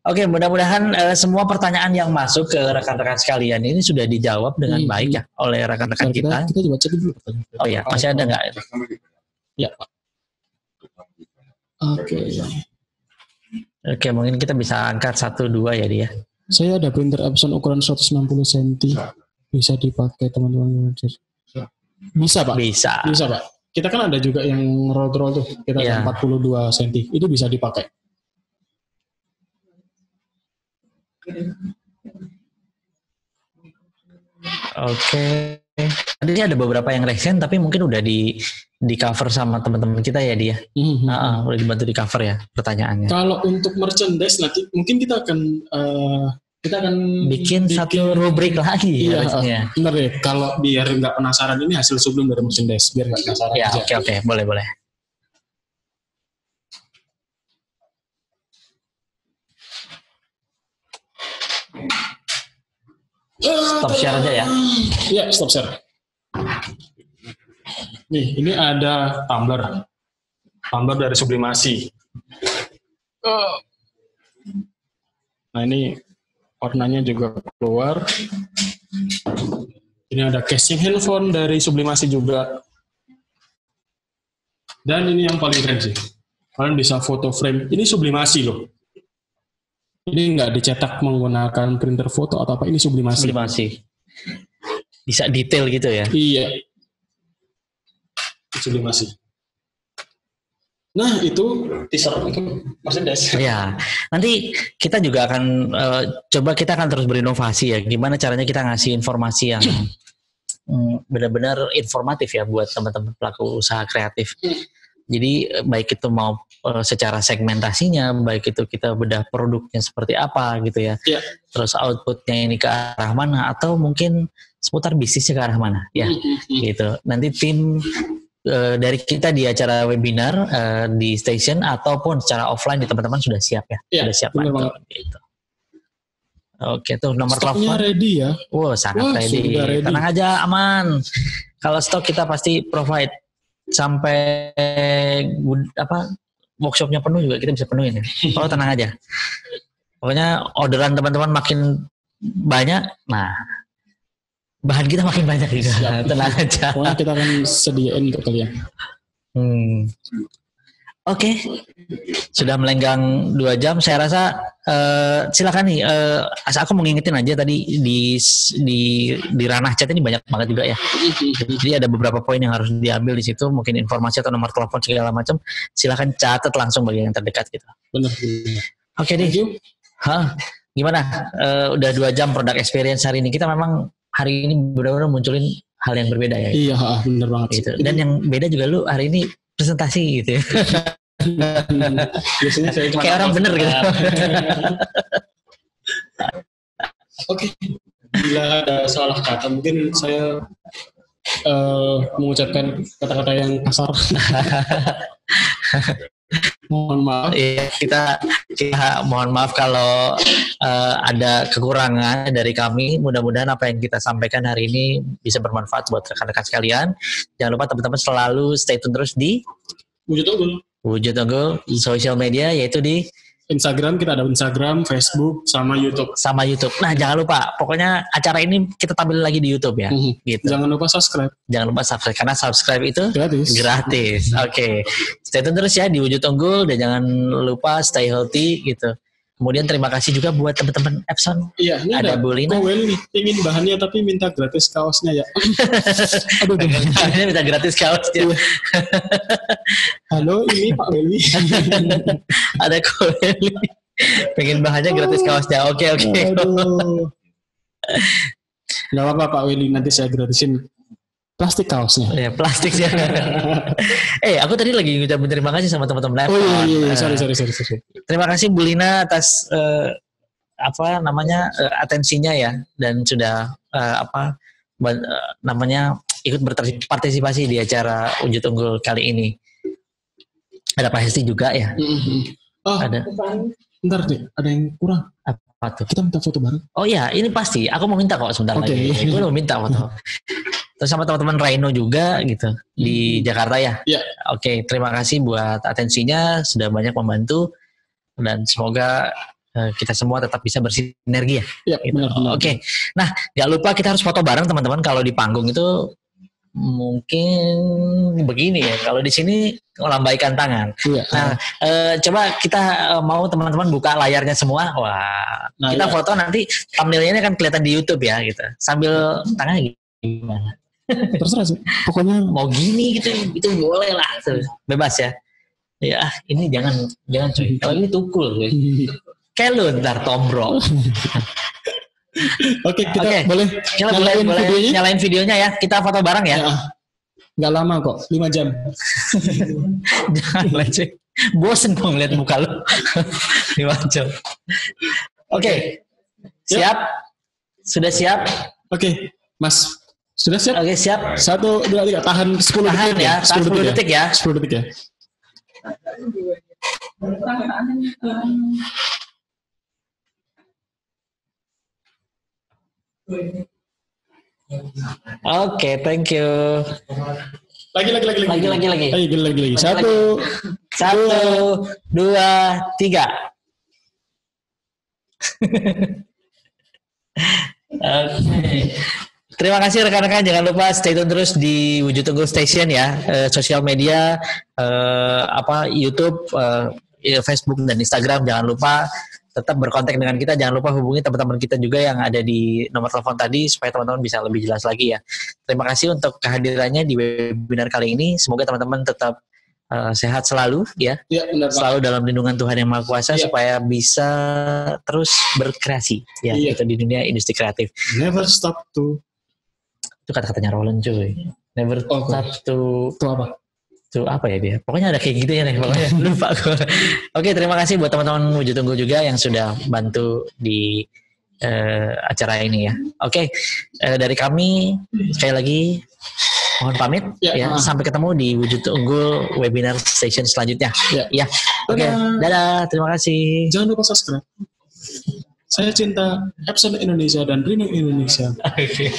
[SPEAKER 2] Oke, mudah-mudahan semua pertanyaan yang masuk ke rekan-rekan sekalian ini sudah dijawab dengan baik ya oleh rekan-rekan kita.
[SPEAKER 1] Kita coba cek dulu.
[SPEAKER 2] Oh ya, masih ada nggak?
[SPEAKER 1] Ya, Pak.
[SPEAKER 2] Oke, mungkin kita bisa angkat 1-2 ya dia.
[SPEAKER 1] Saya ada printer Epson ukuran 160 cm. Bisa dipakai teman-teman. Bisa, Pak.
[SPEAKER 2] Bisa,
[SPEAKER 1] Pak. Kita kan ada juga yang roll tuh. Kita ada 42 cm. Itu bisa dipakai.
[SPEAKER 2] Oke. Tadi ada beberapa yang recent tapi mungkin udah di cover sama teman-teman kita ya dia. Udah dibantu di cover ya pertanyaannya.
[SPEAKER 1] Kalau untuk merchandise nanti mungkin kita akan
[SPEAKER 2] bikin satu rubrik lagi.
[SPEAKER 1] Iya, benar deh. Kalau biar nggak penasaran ini hasil sebelum dari merchandise, biar nggak penasaran.
[SPEAKER 2] Ya, oke, boleh. Stop share aja ya.
[SPEAKER 1] Iya, stop share. Nih, ini ada tumbler dari sublimasi. Nah, ini warnanya juga keluar. Ini ada casing handphone dari sublimasi juga. Dan ini yang paling keren sih. Kalian bisa foto frame. Ini sublimasi loh. Ini nggak dicetak menggunakan printer foto atau apa. Ini sublimasi.
[SPEAKER 2] Bisa detail gitu ya?
[SPEAKER 1] Iya. Sublimasi. Nah, itu teaser merchandise.
[SPEAKER 2] Ya, nanti kita juga akan kita akan terus berinovasi ya. Gimana caranya kita ngasih informasi yang benar-benar informatif ya buat teman-teman pelaku usaha kreatif. Jadi baik itu mau secara segmentasinya, baik itu kita bedah produknya seperti apa gitu ya. Terus outputnya ini ke arah mana atau mungkin seputar bisnisnya ke arah mana ya. Gitu. Nanti tim dari kita di acara webinar di station ataupun secara offline di teman-teman sudah siap ya. Sudah siap gitu. Oke, tuh nomor telepon
[SPEAKER 1] ready ya.
[SPEAKER 2] Sangat ready. Tenang aja, aman. Kalau stok kita pasti provide sampai workshopnya penuh juga kita bisa penuhin ya. Tenang aja. Pokoknya orderan teman-teman makin banyak, nah bahan kita makin banyak juga. Tenang aja.
[SPEAKER 1] Pokoknya kita akan sediain untuk kalian.
[SPEAKER 2] Oke. Sudah melenggang 2 jam. Saya rasa silakan nih. Aku mau ngingetin aja tadi di ranah chat ini banyak banget juga ya. Jadi ada beberapa poin yang harus diambil di situ. Mungkin informasi atau nomor telepon segala macam. Silakan catat langsung bagi yang terdekat gitu.
[SPEAKER 1] Benar.
[SPEAKER 2] Oke deh. Gimana? Udah 2 jam product experience hari ini. Kita memang hari ini benar-benar munculin hal yang berbeda ya.
[SPEAKER 1] Iya, benar banget.
[SPEAKER 2] Gitu. Dan yang beda juga lu hari ini presentasi gitu ya.
[SPEAKER 1] Biasanya saya
[SPEAKER 2] kayak orang bener gitu.
[SPEAKER 1] Oke. Bila ada salah kata mungkin saya mengucapkan kata-kata yang kasar. Mohon maaf.
[SPEAKER 2] Kita mohon maaf kalau ada kekurangan dari kami. Mudah-mudahan apa yang kita sampaikan hari ini bisa bermanfaat buat rekan-rekan sekalian. Jangan lupa teman-teman selalu stay tune terus di Wujud Unggul sosial media, yaitu di
[SPEAKER 1] Instagram. Kita ada Instagram, Facebook, sama YouTube.
[SPEAKER 2] Nah, jangan lupa. Pokoknya acara ini kita tampilin lagi di YouTube ya. Gitu.
[SPEAKER 1] Jangan lupa subscribe.
[SPEAKER 2] Karena subscribe itu gratis. Oke. Stay tune terus ya di Wujud Unggul dan jangan lupa stay healthy gitu. Kemudian terima kasih juga buat teman-teman Epson.
[SPEAKER 1] Iya, ini ada Bu Lina. Ingin bahannya tapi minta gratis kaosnya ya.
[SPEAKER 2] Minta gratis kaosnya.
[SPEAKER 1] Halo, ini Pak Weli.
[SPEAKER 2] Ada Ko Weli. Pengen bahannya gratis kaosnya. Oke.
[SPEAKER 1] Aduh. Gak apa-apa Pak Weli, nanti saya gratisin plastik kaosnya.
[SPEAKER 2] Ya, plastiknya. Aku tadi lagi ngucapin terima kasih sama teman-teman Level.
[SPEAKER 1] Oh iya. Sorry.
[SPEAKER 2] Terima kasih Bu Lina atas atensinya ya, dan sudah ikut berpartisipasi di acara Wujud Unggul kali ini. Ada Pak Hesti juga ya. Ada.
[SPEAKER 1] Bentar deh, ada yang kurang.
[SPEAKER 2] Apa tuh?
[SPEAKER 1] Kita minta foto bareng.
[SPEAKER 2] Oh iya, ini pasti. Aku mau minta kok sebentar lagi. Gue mau minta foto. Terus sama teman-teman Rhino juga gitu di Jakarta ya.
[SPEAKER 1] Iya.
[SPEAKER 2] Oke, terima kasih buat atensinya, sudah banyak membantu, dan semoga kita semua tetap bisa bersinergi ya.
[SPEAKER 1] Iya,
[SPEAKER 2] gitu.
[SPEAKER 1] benar.
[SPEAKER 2] Oke. Nah, gak lupa kita harus foto bareng teman-teman. Kalau di panggung itu mungkin begini ya. Kalau di sini melambaikan tangan.
[SPEAKER 1] Iya.
[SPEAKER 2] Nah, coba kita mau teman-teman buka layarnya semua. Wah, kita foto nanti thumbnailnya kan kelihatan di YouTube ya gitu. Sambil tangannya gimana?
[SPEAKER 1] Terserah sih. Pokoknya
[SPEAKER 2] mau gini gitu, itu boleh lah. Bebas ya. Ya, ini jangan cuy. Kalau ini tukul cuy. Kayak lu ntar tombro.
[SPEAKER 1] Oke, kita boleh
[SPEAKER 2] nyalain videonya ya. Kita foto bareng ya.
[SPEAKER 1] Nggak lama kok, 5 jam.
[SPEAKER 2] Jangan leceh. Bosen kok ngeliat muka lu. 5 jam. Oke. Siap? Sudah siap?
[SPEAKER 1] Oke, Mas. Sudah siap?
[SPEAKER 2] Oke, siap.
[SPEAKER 1] 1, 2, 3. Tahan 10
[SPEAKER 2] detik ya. 10 detik ya.
[SPEAKER 1] 10 detik ya.
[SPEAKER 2] Oke, thank you.
[SPEAKER 1] Lagi.
[SPEAKER 2] Lagi.
[SPEAKER 1] 1,
[SPEAKER 2] 2, 3. Oke. Terima kasih rekan-rekan, jangan lupa stay tune terus di Wujud Unggul Station ya, sosial media, YouTube, Facebook dan Instagram. Jangan lupa tetap berkontak dengan kita. Jangan lupa hubungi teman-teman kita juga yang ada di nomor telepon tadi supaya teman-teman bisa lebih jelas lagi ya. Terima kasih untuk kehadirannya di webinar kali ini. Semoga teman-teman tetap sehat selalu ya.
[SPEAKER 1] Ya, benar,
[SPEAKER 2] selalu dalam lindungan Tuhan Yang Maha Kuasa supaya bisa terus berkreasi ya, gitu di dunia industri kreatif.
[SPEAKER 1] Never stop to.
[SPEAKER 2] Itu kata-katanya Roland cuy. Never stop to
[SPEAKER 1] apa?
[SPEAKER 2] Tuh apa ya dia? Pokoknya ada kayak gitu ya nih. Pokoknya lupa gue. Oke, terima kasih buat teman-teman Wujud Unggul juga yang sudah bantu di acara ini ya. Oke, dari kami sekali lagi mohon pamit ya. Sampai ketemu di Wujud Unggul webinar station selanjutnya. Ya. Oke, dadah. Terima kasih.
[SPEAKER 1] Jangan lupa subscribe. Saya cinta Epson Indonesia dan Rino Indonesia.
[SPEAKER 2] Oke.